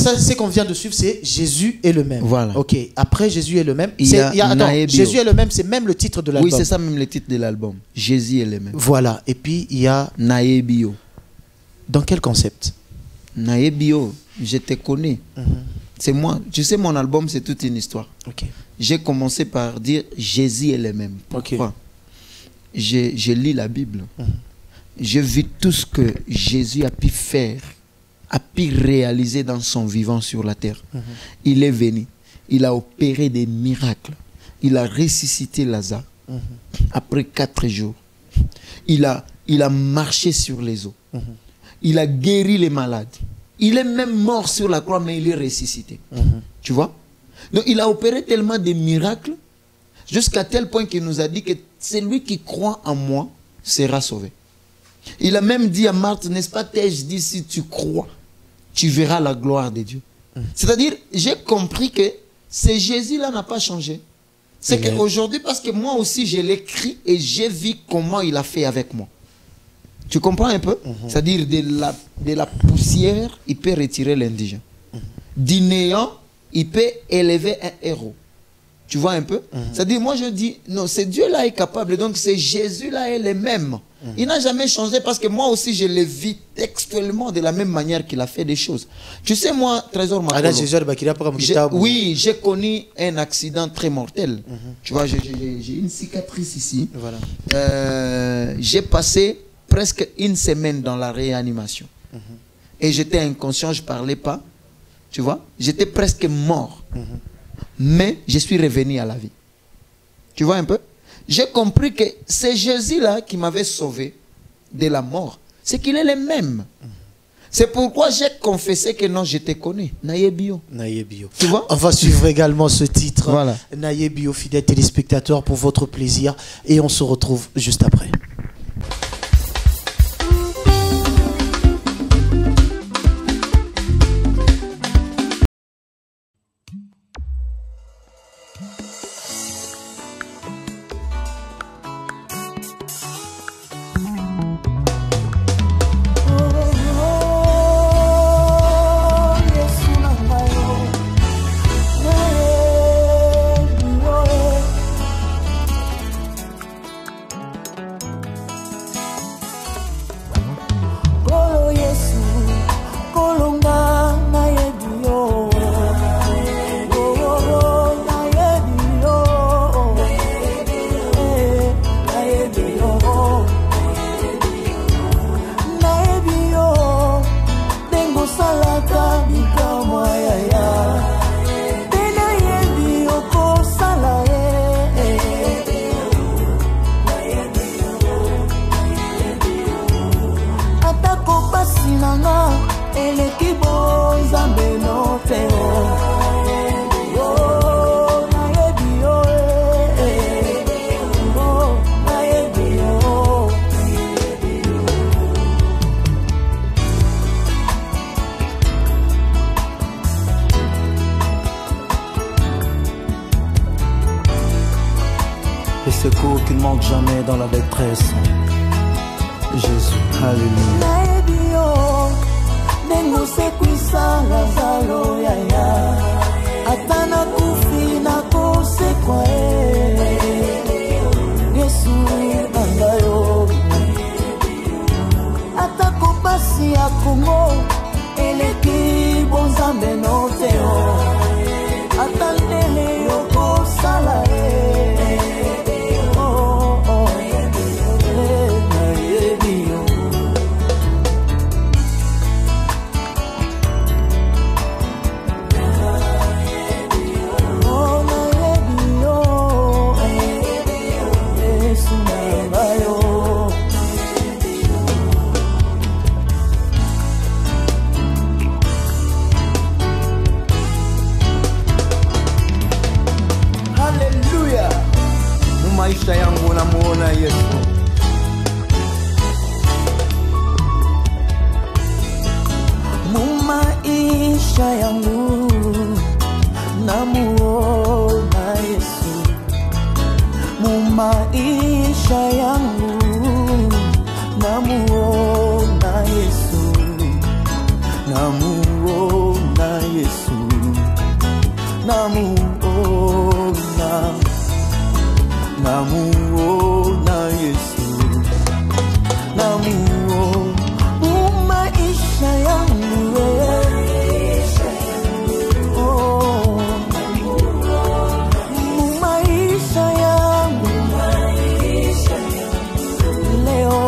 Ce qu'on vient de suivre, c'est Jésus est le même. Voilà. Ok. Après Jésus est le même. Attends, Jésus est le même, c'est même le titre de l'album. Oui, c'est ça même le titre de l'album. Jésus est le même. Voilà. Et puis il y a Naebio. Dans quel concept? Naebio, je te connais. C'est moi. Tu sais, mon album, c'est toute une histoire. Ok. J'ai commencé par dire Jésus est le même. Pourquoi? Je lis la Bible. j'ai vu tout ce que Jésus a pu faire, a pu réaliser dans son vivant sur la terre. Il est venu, il a opéré des miracles, il a ressuscité Lazare après 4 jours. Il a marché sur les eaux, il a guéri les malades. Il est même mort sur la croix, mais il est ressuscité. Tu vois? Donc il a opéré tellement de miracles, jusqu'à tel point qu'il nous a dit que celui qui croit en moi sera sauvé. Il a même dit à Marthe, n'est-ce pas, t'ai-je dit, si tu crois, tu verras la gloire de Dieu. C'est-à-dire, j'ai compris que ce Jésus-là n'a pas changé. C'est qu'aujourd'hui, parce que moi aussi, je l'écris et j'ai vu comment il a fait avec moi. Tu comprends un peu? C'est-à-dire, de la poussière, il peut retirer l'indigent. Du néant, il peut élever un héros. Tu vois un peu? C'est-à-dire, moi je dis, non, ce Dieu-là est capable, donc ce Jésus-là est le même. Il n'a jamais changé parce que moi aussi je le vis textuellement de la même manière qu'il a fait des choses. Tu sais, moi, Trésor Makolo, oui, j'ai connu un accident très mortel. Tu vois, j'ai une cicatrice ici. Voilà. J'ai passé presque 1 semaine dans la réanimation. Et j'étais inconscient, je ne parlais pas. Tu vois, j'étais presque mort. Mais je suis revenu à la vie. Tu vois un peu? J'ai compris que c'est Jésus-là qui m'avait sauvé de la mort. C'est qu'il est le même. C'est pourquoi j'ai confessé que non, je te connais. Naïebio. Naïebio. Tu vois? On va suivre également ce titre. Voilà. Naïebio, fidèles téléspectateurs, pour votre plaisir. Et on se retrouve juste après. Les secours qui ne manquent jamais dans la détresse. Jésus, alléluia. Maisha yangu namuona Yesu. Maisha yangu namuona Yesu. Maisha yangu namuona Yesu. Namuona Yesu. Namuona. Namuona Yesu. Namuona maisha yangu. Oh, maisha yangu. Leo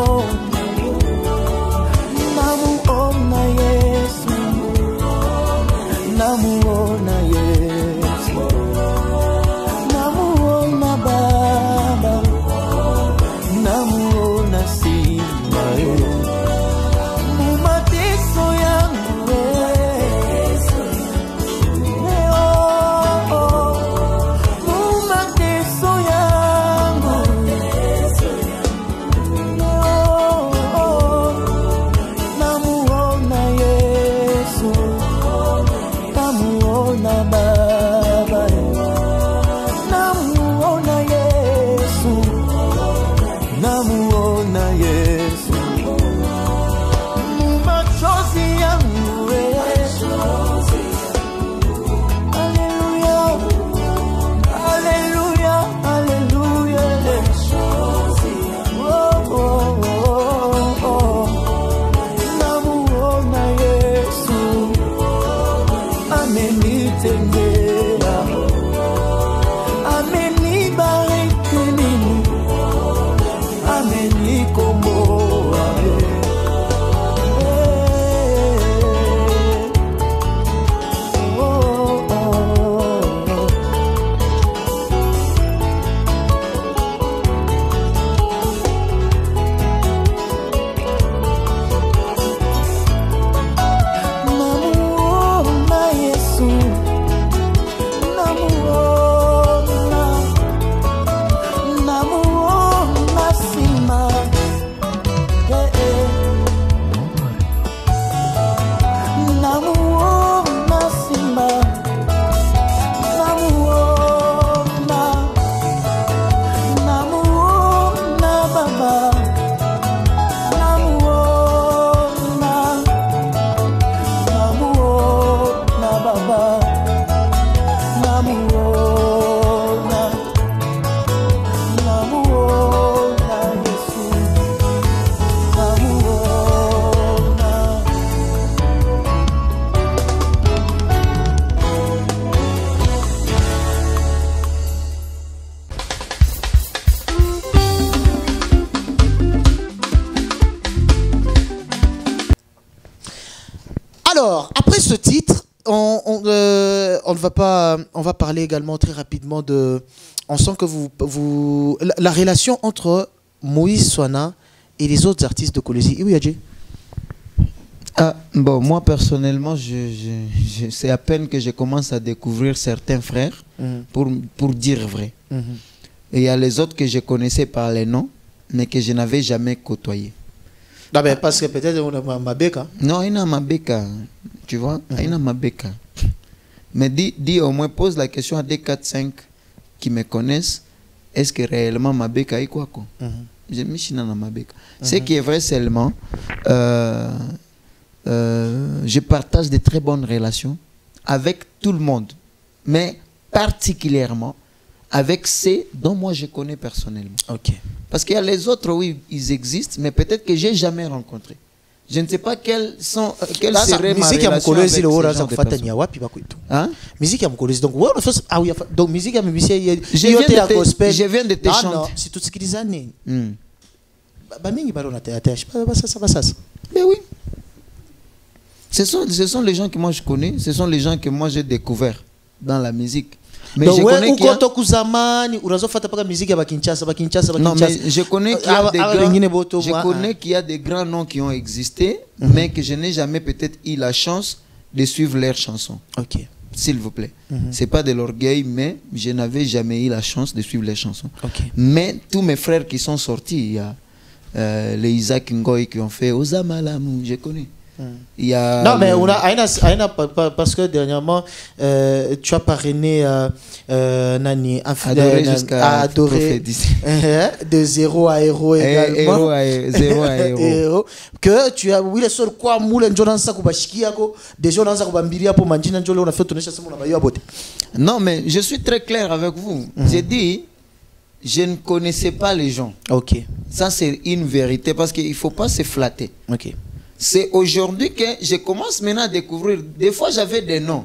Alors, après ce titre, on va parler également très rapidement de... On sent que la relation entre Moïse Soana et les autres artistes de Kolwezi. Oui, Adjé. Bon, moi personnellement, c'est à peine que je commence à découvrir certains frères, pour dire vrai. Et il y a les autres que je connaissais par les noms, mais que je n'avais jamais côtoyés. Ah ben, parce que peut-être on a Mabeka. Non, il y a Mabeka, tu vois, il y a Mabeka. Mais dis au moins, pose la question à des 4-5 qui me connaissent, est-ce que réellement Mabeka est quoi? Je me suis dans Mabeka. Ce qui est vrai seulement, je partage de très bonnes relations avec tout le monde, mais particulièrement avec ceux dont moi je connais personnellement. Ok. Parce qu'il y a les autres, oui, ils existent, mais peut-être que j'ai jamais rencontré. Je ne sais pas quelles seraient ma relation avec ces gens de personnes. Hein? Musique à Mkolwezi. Donc, ah oui, donc musique à Mkolwezi. Je viens de te chanter. Non, c'est tout ce qu'ils disent. Mais oui. Ce sont les gens que moi je connais, ce sont les gens que moi j'ai découverts dans la musique. Mais donc, je connais qu'il y a... Non, mais je connais qu'il y a des grands noms qui ont existé, mais que je n'ai jamais peut-être eu la chance de suivre leurs chansons. Ok. S'il vous plaît. C'est pas de l'orgueil, mais je n'avais jamais eu la chance de suivre les chansons. Okay. Mais tous mes frères qui sont sortis, il y a les Isaac Ngoy qui ont fait Ozamalamu, je connais. Il y a non, mais on a parce que dernièrement tu as parrainé Nani Adoré jusqu'à Adoré de zéro à héros également. Zéro à héros. Que tu as oui les seuls quoi moule njona nsa kubashikia ko des gens nsa kubambiria pour manjina njolo on a fait tourner ça mon abayo abote. Non, mais je suis très clair avec vous. J'ai dit je ne connaissais pas les gens. OK. Ça c'est une vérité parce qu'il faut pas se flatter. OK. C'est aujourd'hui que je commence maintenant à découvrir. Des fois, j'avais des noms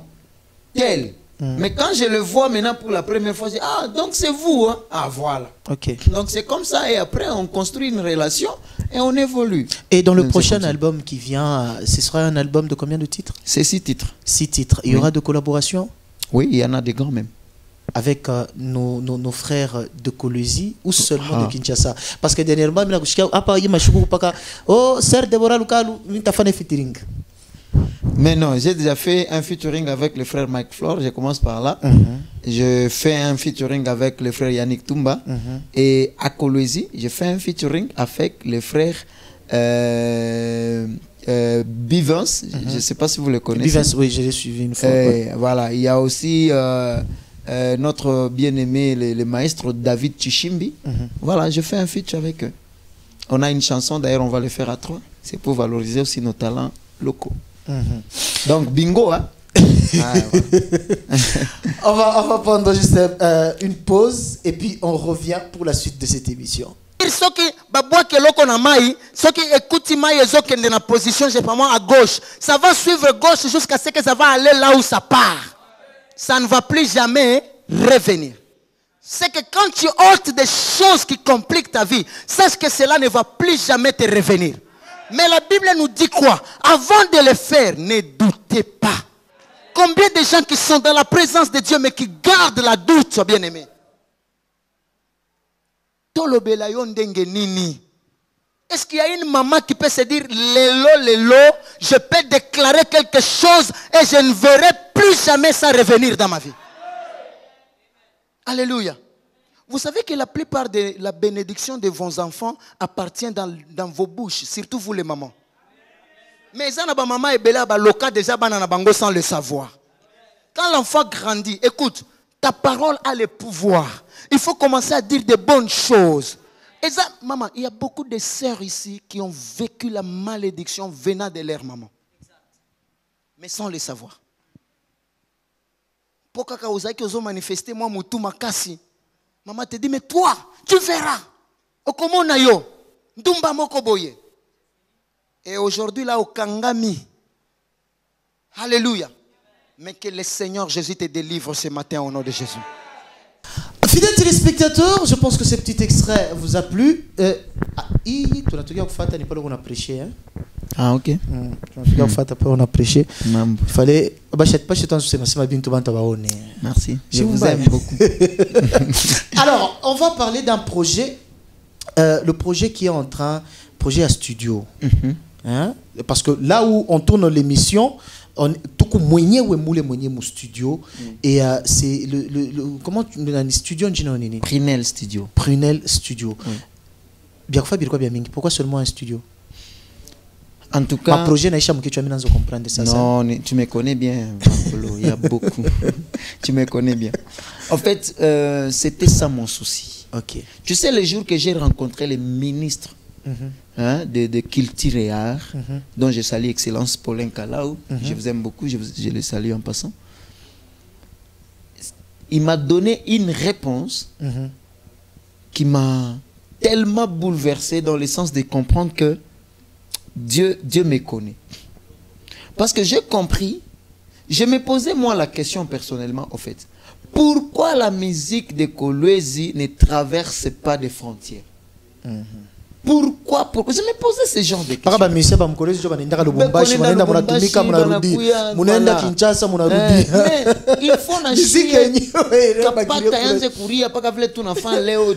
tels. Mais quand je le vois maintenant pour la première fois, je dis, ah, donc c'est vous. Hein? Ah, voilà. Okay. Donc c'est comme ça. Et après, on construit une relation et on évolue. Et dans le prochain album qui vient, ce sera un album de combien de titres? C'est 6 titres. 6 titres. Il y aura de collaborations? Oui, il y en a des grands même. Avec nos frères de Kolwezi ou seulement de Kinshasa? Parce que dernièrement, oh, Sir Deborah Lukalu, tu as fait un featuring. Mais non, j'ai déjà fait un featuring avec le frère Mike Flore, je commence par là. Je fais un featuring avec le frère Yannick Toumba. Et à Kolwezi, je fais un featuring avec le frère Bivens. Je ne sais pas si vous le connaissez. Bivens, oui, je l'ai suivi une fois. Voilà, il y a aussi notre bien-aimé, le maestro David Chichimbi. Voilà, je fais un feat avec eux. On a une chanson, d'ailleurs, on va le faire à 3. C'est pour valoriser aussi nos talents locaux. Donc, bingo, hein? On va prendre juste une pause et puis on revient pour la suite de cette émission. Ceux qui écoutent dans la position, je sais pas moi, à gauche, ça va suivre gauche jusqu'à ce que ça va aller là où ça part. Ça ne va plus jamais revenir. C'est que quand tu ôtes des choses qui compliquent ta vie, sache que cela ne va plus jamais te revenir. Mais la Bible nous dit quoi? Avant de le faire, ne doutez pas. Combien de gens qui sont dans la présence de Dieu mais qui gardent la doute, bien-aimé? Est-ce qu'il y a une maman qui peut se dire Lélo, je peux déclarer quelque chose et je ne verrai plus jamais ça revenir dans ma vie? Alléluia. Vous savez que la plupart de la bénédiction de vos enfants appartient dans vos bouches, surtout vous les mamans. Mais ça n'a pas maman et bela loka déjà banana bango sans le savoir. Quand l'enfant grandit, écoute, ta parole a le pouvoir. Il faut commencer à dire de bonnes choses. Et ça, maman, il y a beaucoup de sœurs ici qui ont vécu la malédiction venant de leur maman. Mais sans le savoir. Pourquoi quand vous avez manifesté, moi, moutou makasi. Maman te dit, mais toi, tu verras. Comment on a yo? Ndumba moko boye. Et aujourd'hui, là, au Kangami. Alléluia. Mais que le Seigneur Jésus te délivre ce matin au nom de Jésus. Fidèles téléspectateurs, je pense que ce petit extrait vous a plu. Tu n'as pas qu'on a prêché, hein? Ah, ok. On a prêché. Mambo. Il fallait. Merci. Je vous aime beaucoup. Alors, on va parler d'un projet. Le projet qui est en train. Projet à studio. Hein? Parce que là où on tourne l'émission, on tout moyen ou moule mon studio et c'est le comment le studio en Prunel Studio. Prunel Studio. Bien quoi bien mingi. Pourquoi seulement un studio? En tout cas, ma projet n'a que tu as mis dans comprendre ça. Non, tu me connais bien, Pampolo, il y a beaucoup. Tu me connais bien. En fait, c'était ça mon souci. OK. Tu sais, les jours que j'ai rencontré les ministres de culture et art, dont je salue Excellence Paulin Kalaou, je vous aime beaucoup, je le salue en passant. Il m'a donné une réponse qui m'a tellement bouleversé dans le sens de comprendre que Dieu me connaît. Parce que j'ai compris, je me posais moi la question personnellement au fait, pourquoi la musique de Kolwezi ne traverse pas des frontières? Pourquoi je me posais ce genre de questions. Mais il faut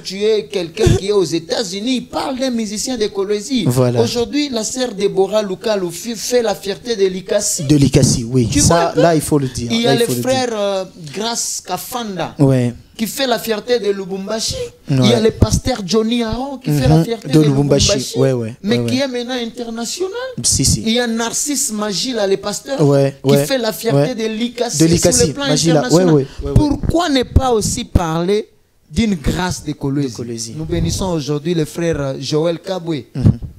tu es quelqu'un qui est aux États-Unis, il parle d'un musicien de Kolwezi. Voilà. Aujourd'hui, la sœur Deborah Lukaloufi fait la fierté de Likasi. De Likasi, oui. Ça, là, il faut le dire. Il y a le frère Grace Kafanda. Ouais. Qui fait la fierté de Lubumbashi. Il y a le pasteur Johnny Aron qui fait la fierté de Lubumbashi. Mais qui est maintenant international. Si. Il y a Narcisse Magila, le pasteur, qui fait la fierté de Likasi sur le plan international. Pourquoi ne pas aussi parler d'une grâce de Kolwezi? Nous bénissons aujourd'hui le frère Joël Kabwe.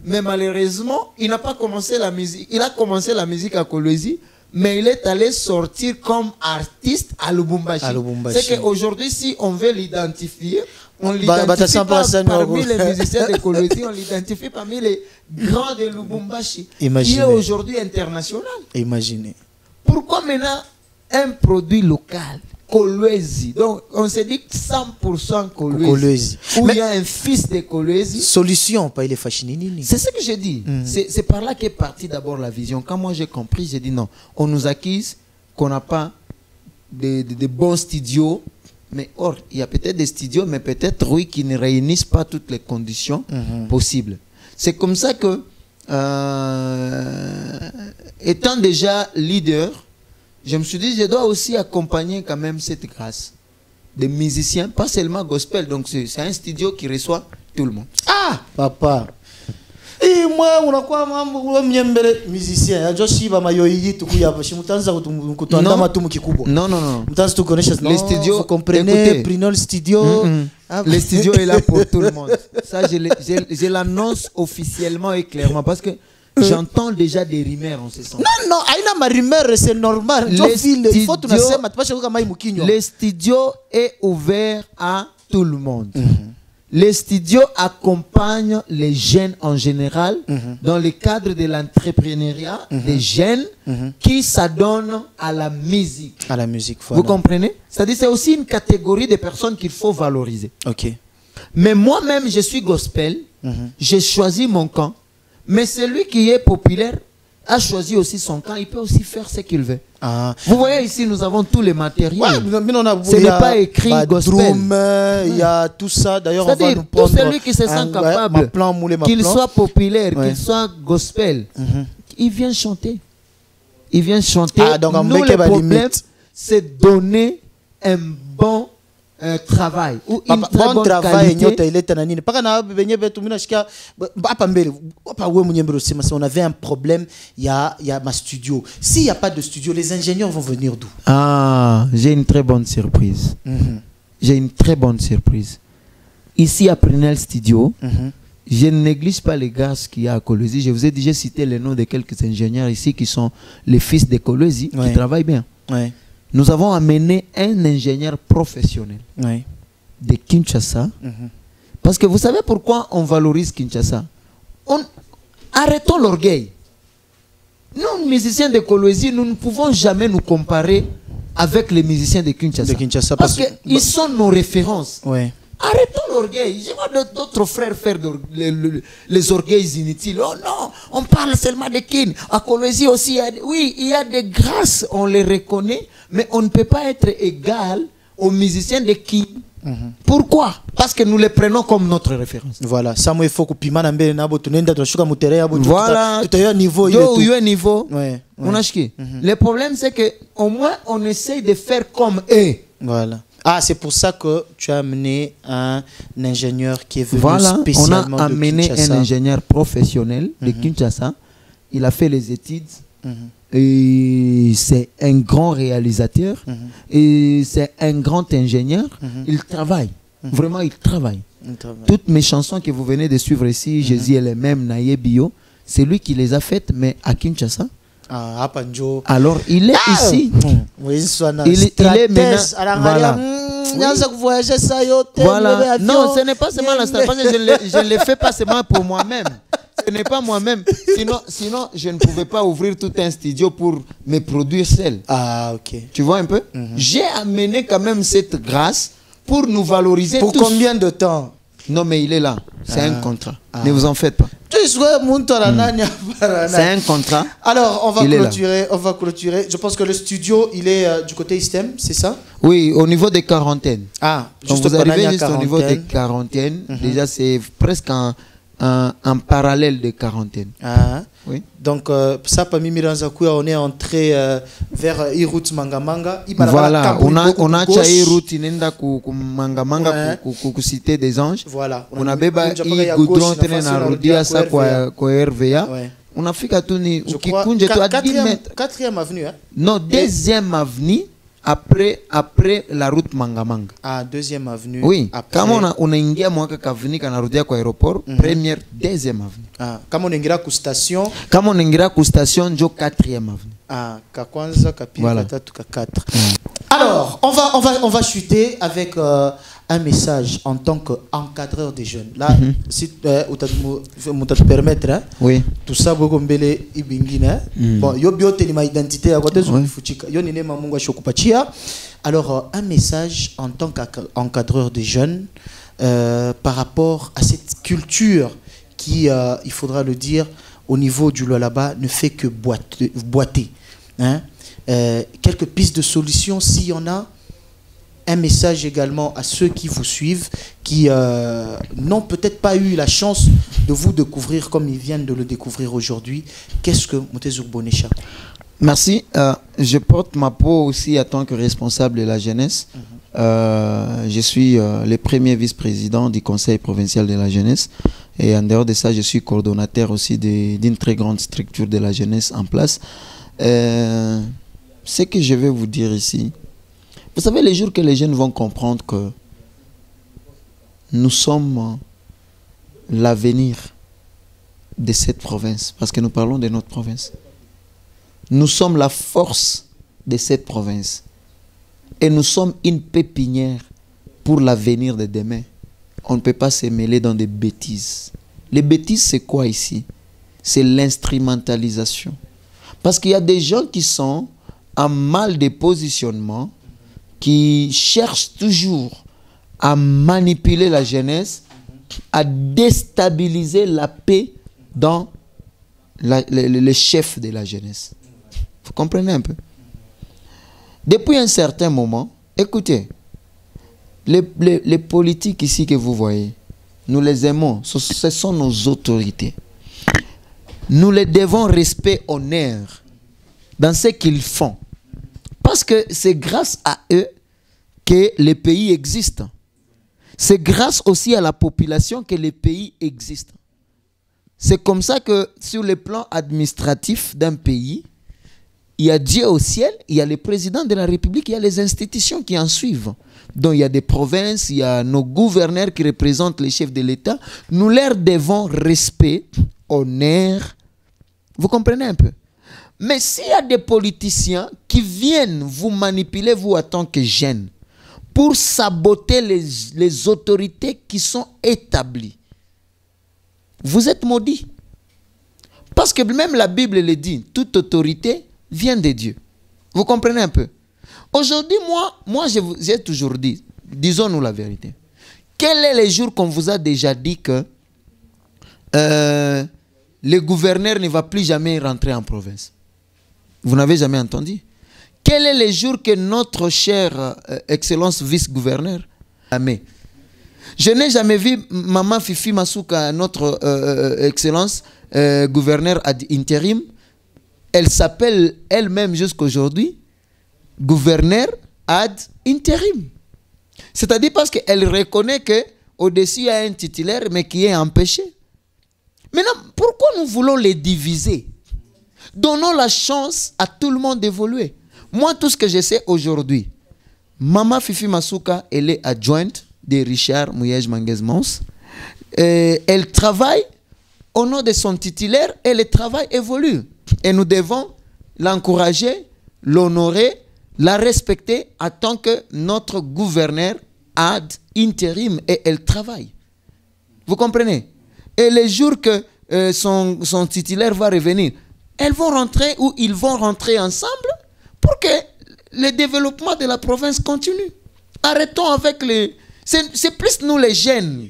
Mais malheureusement, il n'a pas commencé la musique. Il a commencé la musique à Kolwezi, mais il est allé sortir comme artiste à Lubumbashi. C'est qu'aujourd'hui, si on veut l'identifier, on l'identifie pas parmi les musiciens de Kolwezi, on l'identifie parmi les grands de Lubumbashi, qui est aujourd'hui international. Imaginez. Pourquoi maintenant un produit local, Kolwezi? Donc on se dit 100% Kolwezi. Où il y a un fils de Kolwezi. Solution, pas il est fasciné. C'est ce que j'ai dit. C'est par là qu'est partie d'abord la vision. Quand moi j'ai compris, j'ai dit non, on nous accuse qu'on n'a pas de bons studios. Mais or, il y a peut-être des studios, mais peut-être oui, qui ne réunissent pas toutes les conditions possibles. C'est comme ça que, étant déjà leader, je me suis dit, je dois aussi accompagner quand même cette grâce des musiciens, pas seulement gospel. Donc c'est un studio qui reçoit tout le monde. Ah, papa. Et moi, on a quoi, musicien. Je suis non. Les studios, vous comprenez, Prunel Studio. Le studio est là pour tout le monde. Ça, je l'annonce officiellement et clairement parce que j'entends déjà des rumeurs en ce sens. Non, aïna ma rumeur, c'est normal. Le studio est ouvert à tout le monde. Les studios accompagnent les jeunes en général dans le cadre de l'entrepreneuriat des jeunes qui s'adonnent à la musique. À la musique, voilà. Vous comprenez? C'est-à-dire c'est aussi une catégorie de personnes qu'il faut valoriser. Ok. Mais moi-même, je suis gospel. J'ai choisi mon camp. Mais celui qui est populaire a choisi aussi son camp. Il peut aussi faire ce qu'il veut. Vous voyez ici, nous avons tous les matériels. Ce n'est pas écrit gospel. Il y a tout ça. D'ailleurs, on va nous prendre tout celui qui se sent capable, qu'il soit populaire, qu'il soit gospel, il vient chanter. Il vient chanter. Donc nous, le problème, c'est donner un bon travail ou une très bonne qualité. On avait un problème, il y a ma studio. S'il n'y a pas de studio, les ingénieurs vont venir d'où? J'ai une très bonne surprise. J'ai une très bonne surprise. Ici à Prunel Studio, je ne néglige pas les gars qu'il y a à Kolwezi. Je vous ai déjà cité le nom de quelques ingénieurs ici qui sont les fils de Kolwezi, qui travaillent bien. Nous avons amené un ingénieur professionnel de Kinshasa. Parce que vous savez pourquoi on valorise Kinshasa? Arrêtons l'orgueil. Nous, musiciens de Kolwezi, nous ne pouvons jamais nous comparer avec les musiciens de Kinshasa. Parce qu'ils sont nos références. Arrêtons l'orgueil. Je vois d'autres frères faire les orgueils inutiles. Oh non, on parle seulement de Kin. À Colombie aussi, oui, il y a des grâces, on les reconnaît, mais on ne peut pas être égal aux musiciens de Kin. Pourquoi? Parce que nous les prenons comme notre référence. Voilà. Ça il faut que pima na mbele na boto nenda to shuka mutere abo. Voilà. Tout à niveau il est tout. Niveau. Ouais. Le problème c'est que au moins on essaye de faire comme eux. Voilà. Ah, c'est pour ça que tu as amené un ingénieur qui est venu On spécialement a amené un ingénieur professionnel de Kinshasa. Il a fait les études. Et c'est un grand réalisateur. Et c'est un grand ingénieur. Il travaille. Vraiment, il travaille. Toutes mes chansons que vous venez de suivre ici, Jésus est le même, Naye Bio, c'est lui qui les a faites, mais à Kinshasa. Alors, il est ici. Il est maintenant. Voilà. Non, ce n'est pas seulement la stratégie. Je ne le fais pas seulement pour moi-même. Ce n'est pas moi-même. Sinon, je ne pouvais pas ouvrir tout un studio pour me produire seul. Ah, ok. Tu vois un peu? J'ai amené quand même cette grâce pour nous valoriser. Pour tous. Combien de temps? Non, mais il est là. C'est un contrat. Ne vous en faites pas. C'est un contrat. Alors, on va clôturer. Je pense que le studio, il est du côté Istem, c'est ça? Oui, au niveau des quarantaines. Ah, juste vous arrivez juste au niveau des quarantaines. Déjà, c'est presque un parallèle de quarantaine. Ah, oui. Donc, ça, parmi Miranzakuya, on est entré vers Irout Mangamanga. Voilà, on a chaï route inenda ku Mangamanga ku cité des anges. Voilà. On a beba i goudron tene na rudia sa kwa RVA. On a fait katuni ukikunje tu à 10 mètres. 4e avenue, hein? Non, 2e avenue. Après la route Mangamanga. Ah, 2e avenue. Oui. Comme on a ingia mwaka kavini kanarudia kwa aéroport, première, 2e avenue. Ah, comme on ingira ku station. Comme on ingira ku station, jo 4e avenue. Ah, kakwanza kapili katatu ka 4. Alors, on va chuter avec un message en tant qu'encadreur des jeunes. Là, si on te permettre, hein, oui. Tout ça, beaucoup mbele ibingina. Bon, yo biote ma identité à côté de fuchika. Yo nene mamunga shokupachia. Alors, un message en tant qu'encadreur des jeunes par rapport à cette culture qui, il faudra le dire, au niveau du Lualaba, ne fait que boiter. Hein? Quelques pistes de solutions, s'il y en a. Un message également à ceux qui vous suivent, qui n'ont peut-être pas eu la chance de vous découvrir comme ils viennent de le découvrir aujourd'hui. Qu'est-ce que Moutezou Bonécha? Merci. Je porte ma peau aussi en tant que responsable de la jeunesse. Je suis le premier vice-président du Conseil provincial de la jeunesse. Et en dehors de ça, je suis coordonnateur aussi d'une très grande structure de la jeunesse en place. Ce que je vais vous dire ici, vous savez, les jours que les jeunes vont comprendre que nous sommes l'avenir de cette province, parce que nous parlons de notre province. Nous sommes la force de cette province. Et nous sommes une pépinière pour l'avenir de demain. On ne peut pas se mêler dans des bêtises. Les bêtises, c'est quoi ici? C'est l'instrumentalisation. Parce qu'il y a des gens qui sont en mal de positionnement, qui cherchent toujours à manipuler la jeunesse, à déstabiliser la paix dans les chefs de la jeunesse. Vous comprenez un peu? Depuis un certain moment, écoutez, les politiques ici que vous voyez, nous les aimons, ce sont nos autorités. Nous les devons respect, honneur dans ce qu'ils font. Parce que c'est grâce à eux que les pays existent. C'est grâce aussi à la population que les pays existent. C'est comme ça que sur le plan administratif d'un pays, il y a Dieu au ciel, il y a le président de la République, il y a les institutions qui en suivent. Donc il y a des provinces, il y a nos gouverneurs qui représentent les chefs de l'État. Nous leur devons respect, honneur. Vous comprenez un peu? Mais s'il y a des politiciens qui viennent vous manipuler, vous, en tant que jeunes, pour saboter les autorités qui sont établies, vous êtes maudits. Parce que même la Bible le dit, toute autorité vient de Dieu. Vous comprenez un peu? Aujourd'hui, moi j'ai toujours dit, disons-nous la vérité, Quel est le jour qu'on vous a déjà dit que le gouverneur ne va plus jamais rentrer en province? Vous n'avez jamais entendu? Quel est le jour que notre chère excellence vice-gouverneur a mis? Je n'ai jamais vu Maman Fifi Masuka, notre excellence gouverneur ad intérim. Elle s'appelle elle-même jusqu'aujourd'hui gouverneur ad intérim. C'est-à-dire parce qu'elle reconnaît qu'au-dessus il y a un titulaire mais qui est empêché. Maintenant, pourquoi nous voulons les diviser? Donnons la chance à tout le monde d'évoluer. Moi, tout ce que je sais aujourd'hui, Maman Fifi Masuka, elle est adjointe de Richard Mouyej Manguez-Mons. Elle travaille au nom de son titulaire et le travail évolue. Et nous devons l'encourager, l'honorer, la respecter en tant que notre gouverneur ad intérim et elle travaille. Vous comprenez? Et les jours que son titulaire va revenir, elles vont rentrer ou ils vont rentrer ensemble pour que le développement de la province continue. Arrêtons avec les... C'est plus nous les jeunes.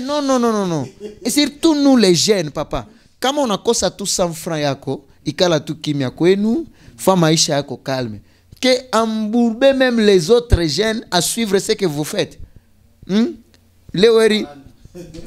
Non, non, non, non, non. Et surtout nous les jeunes, papa. Comme on a cosa tout 100 francs yako, ikala tout kim yako, et nous, femme aisha yako calme. Que embourbez même les autres jeunes à suivre ce que vous faites. Léoeri,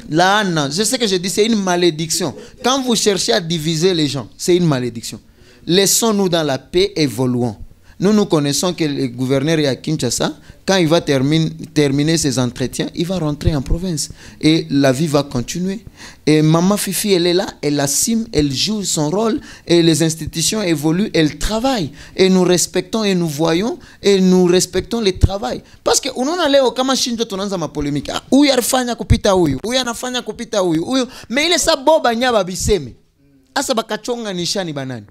la Anna, je sais que je dis c'est une malédiction. Quand vous cherchez à diviser les gens, c'est une malédiction. Laissons-nous dans la paix, évoluons. Nous connaissons que le gouverneur est à Kinshasa. Quand il va terminer ses entretiens, il va rentrer en province. Et la vie va continuer. Et Maman Fifi, elle est là, elle assume, elle joue son rôle. Et les institutions évoluent, elle travaille. Et nous respectons et nous voyons et nous respectons le travail. Parce que on a leo kama shinjo tunaanza ma polémique. Huyu anafanya kupita huyu, huyu anafanya kupita huyu, huyu. Mais ile sa boba nyaba biseme. Asa bakachonga nishani banani.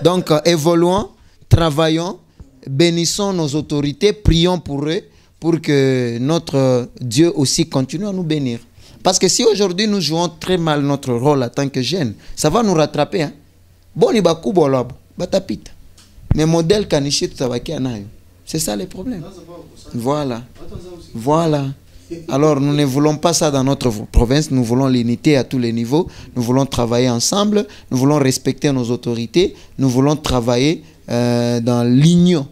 Donc, évoluons, travaillons, bénissons nos autorités, prions pour eux, pour que notre Dieu aussi continue à nous bénir. Parce que si aujourd'hui nous jouons très mal notre rôle en tant que jeunes, ça va nous rattraper. Mais modèle Kanishi, c'est ça le problème. Voilà. Voilà. Alors, nous ne voulons pas ça dans notre province. Nous voulons l'unité à tous les niveaux. Nous voulons travailler ensemble. Nous voulons respecter nos autorités. Nous voulons travailler dans l'union.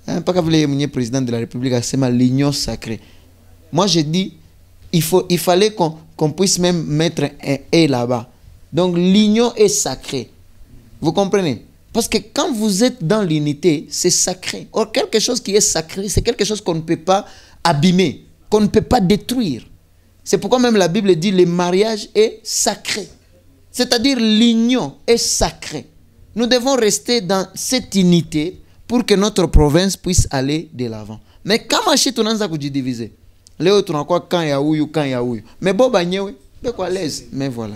Pas que vous le président de la République, c'est l'union sacrée. Moi, je dis, il fallait qu'on puisse même mettre un « et » là-bas. Donc, l'union est sacrée. Vous comprenez? Parce que quand vous êtes dans l'unité, c'est sacré. Or, quelque chose qui est sacré, c'est quelque chose qu'on ne peut pas abîmer, qu'on ne peut pas détruire. C'est pourquoi même la Bible dit le mariage est sacré. C'est-à-dire l'union est sacrée. Nous devons rester dans cette unité pour que notre province puisse aller de l'avant. Mais quand on a divisé, Léo, tu as quoi quand il y a ouïu. Mais bon, c'est quoi l'aise. Mais voilà.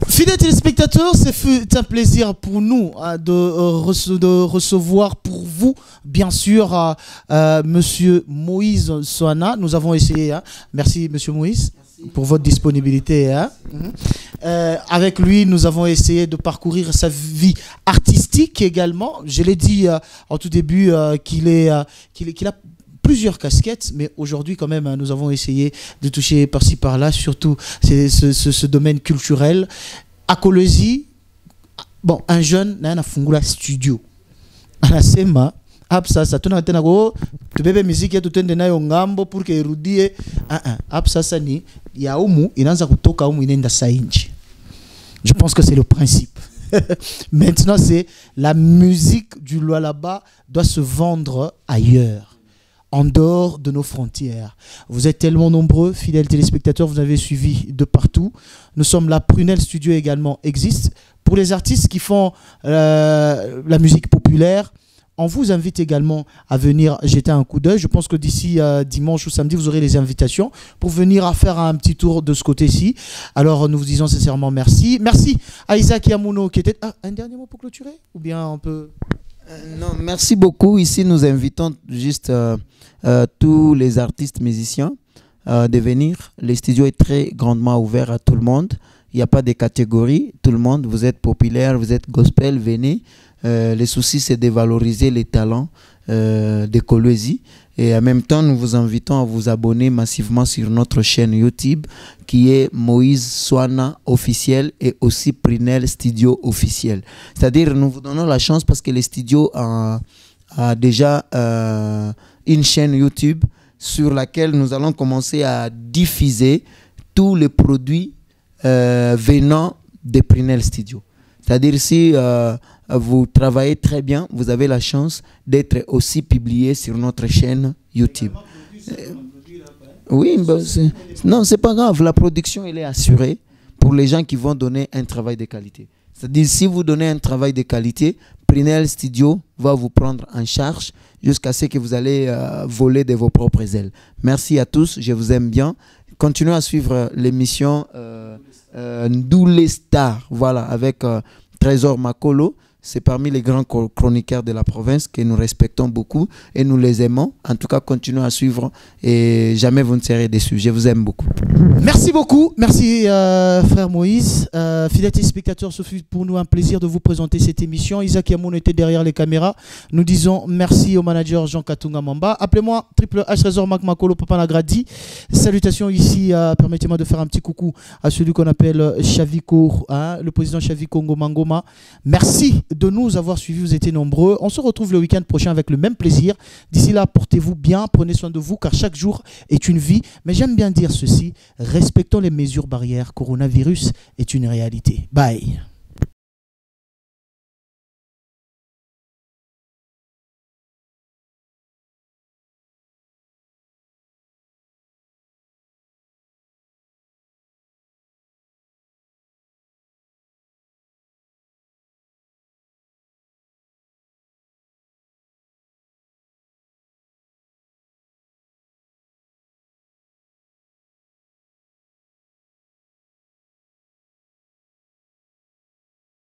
Fidèles téléspectateurs, c'est un plaisir pour nous de recevoir pour vous, bien sûr, Monsieur Moïse Soana. Nous avons essayé, merci Monsieur Moïse, pour votre disponibilité. Avec lui, nous avons essayé de parcourir sa vie artistique également. Je l'ai dit en tout début qu'il a plusieurs casquettes, mais aujourd'hui quand même nous avons essayé de toucher par-ci par-là, surtout ce domaine culturel. À Colosi, bon, un jeune n'a un fungula studio. Anasema absasa tunatena go tubebe muziki yetu twende nayo ngambo pour que irudie absasa ni ya umu inaanza kutoka umu inaenda sainji. Je pense que c'est le principe. Maintenant c'est la musique du Lualaba doit se vendre ailleurs, en dehors de nos frontières. Vous êtes tellement nombreux, fidèles téléspectateurs, vous avez suivi de partout. Nous sommes là, Prunel Studio également existe. Pour les artistes qui font la musique populaire, on vous invite également à venir jeter un coup d'œil. Je pense que d'ici dimanche ou samedi, vous aurez les invitations pour venir faire un petit tour de ce côté-ci. Alors, nous vous disons sincèrement merci. Merci à Isaac Yamuno qui était... un dernier mot pour clôturer? Ou bien on peut... Non, merci beaucoup. Ici, nous invitons juste tous les artistes musiciens de venir. Le studio est très grandement ouvert à tout le monde. Il n'y a pas de catégories. Tout le monde, vous êtes populaire, vous êtes gospel, venez. Le souci, c'est de valoriser les talents de Kolwezi. Et en même temps, nous vous invitons à vous abonner massivement sur notre chaîne YouTube qui est Moïse Swana officiel et aussi Prinel Studio officiel. C'est-à-dire, nous vous donnons la chance parce que le studio a déjà une chaîne YouTube sur laquelle nous allons commencer à diffuser tous les produits venant de Prinel Studio. C'est-à-dire, si vous travaillez très bien, vous avez la chance d'être aussi publié sur notre chaîne YouTube. Oui, non, c'est pas grave. La production, elle est assurée pour les gens qui vont donner un travail de qualité. C'est-à-dire, si vous donnez un travail de qualité, Prinel Studio va vous prendre en charge jusqu'à ce que vous allez voler de vos propres ailes. Merci à tous, je vous aime bien. Continuez à suivre l'émission Ndoulé Star, voilà, avec Trésor Makolo. C'est parmi les grands chroniqueurs de la province que nous respectons beaucoup et nous les aimons. En tout cas, continuez à suivre et jamais vous ne serez déçus. Je vous aime beaucoup. Merci beaucoup. Merci frère Moïse. Fidèles téléspectateurs, ce fut pour nous un plaisir de vous présenter cette émission. Isaac Yamoun était derrière les caméras. Nous disons merci au manager Jean Katunga Mamba. Appelez-moi Triple H Trésor Makolo Papa Nagradi. Salutations ici. Permettez-moi de faire un petit coucou à celui qu'on appelle Chaviko, le président Chaviko Ngoma. Merci de nous avoir suivis, vous étiez nombreux. On se retrouve le week-end prochain avec le même plaisir. D'ici là, portez-vous bien, prenez soin de vous, car chaque jour est une vie. Mais j'aime bien dire ceci, respectons les mesures barrières. Coronavirus est une réalité. Bye.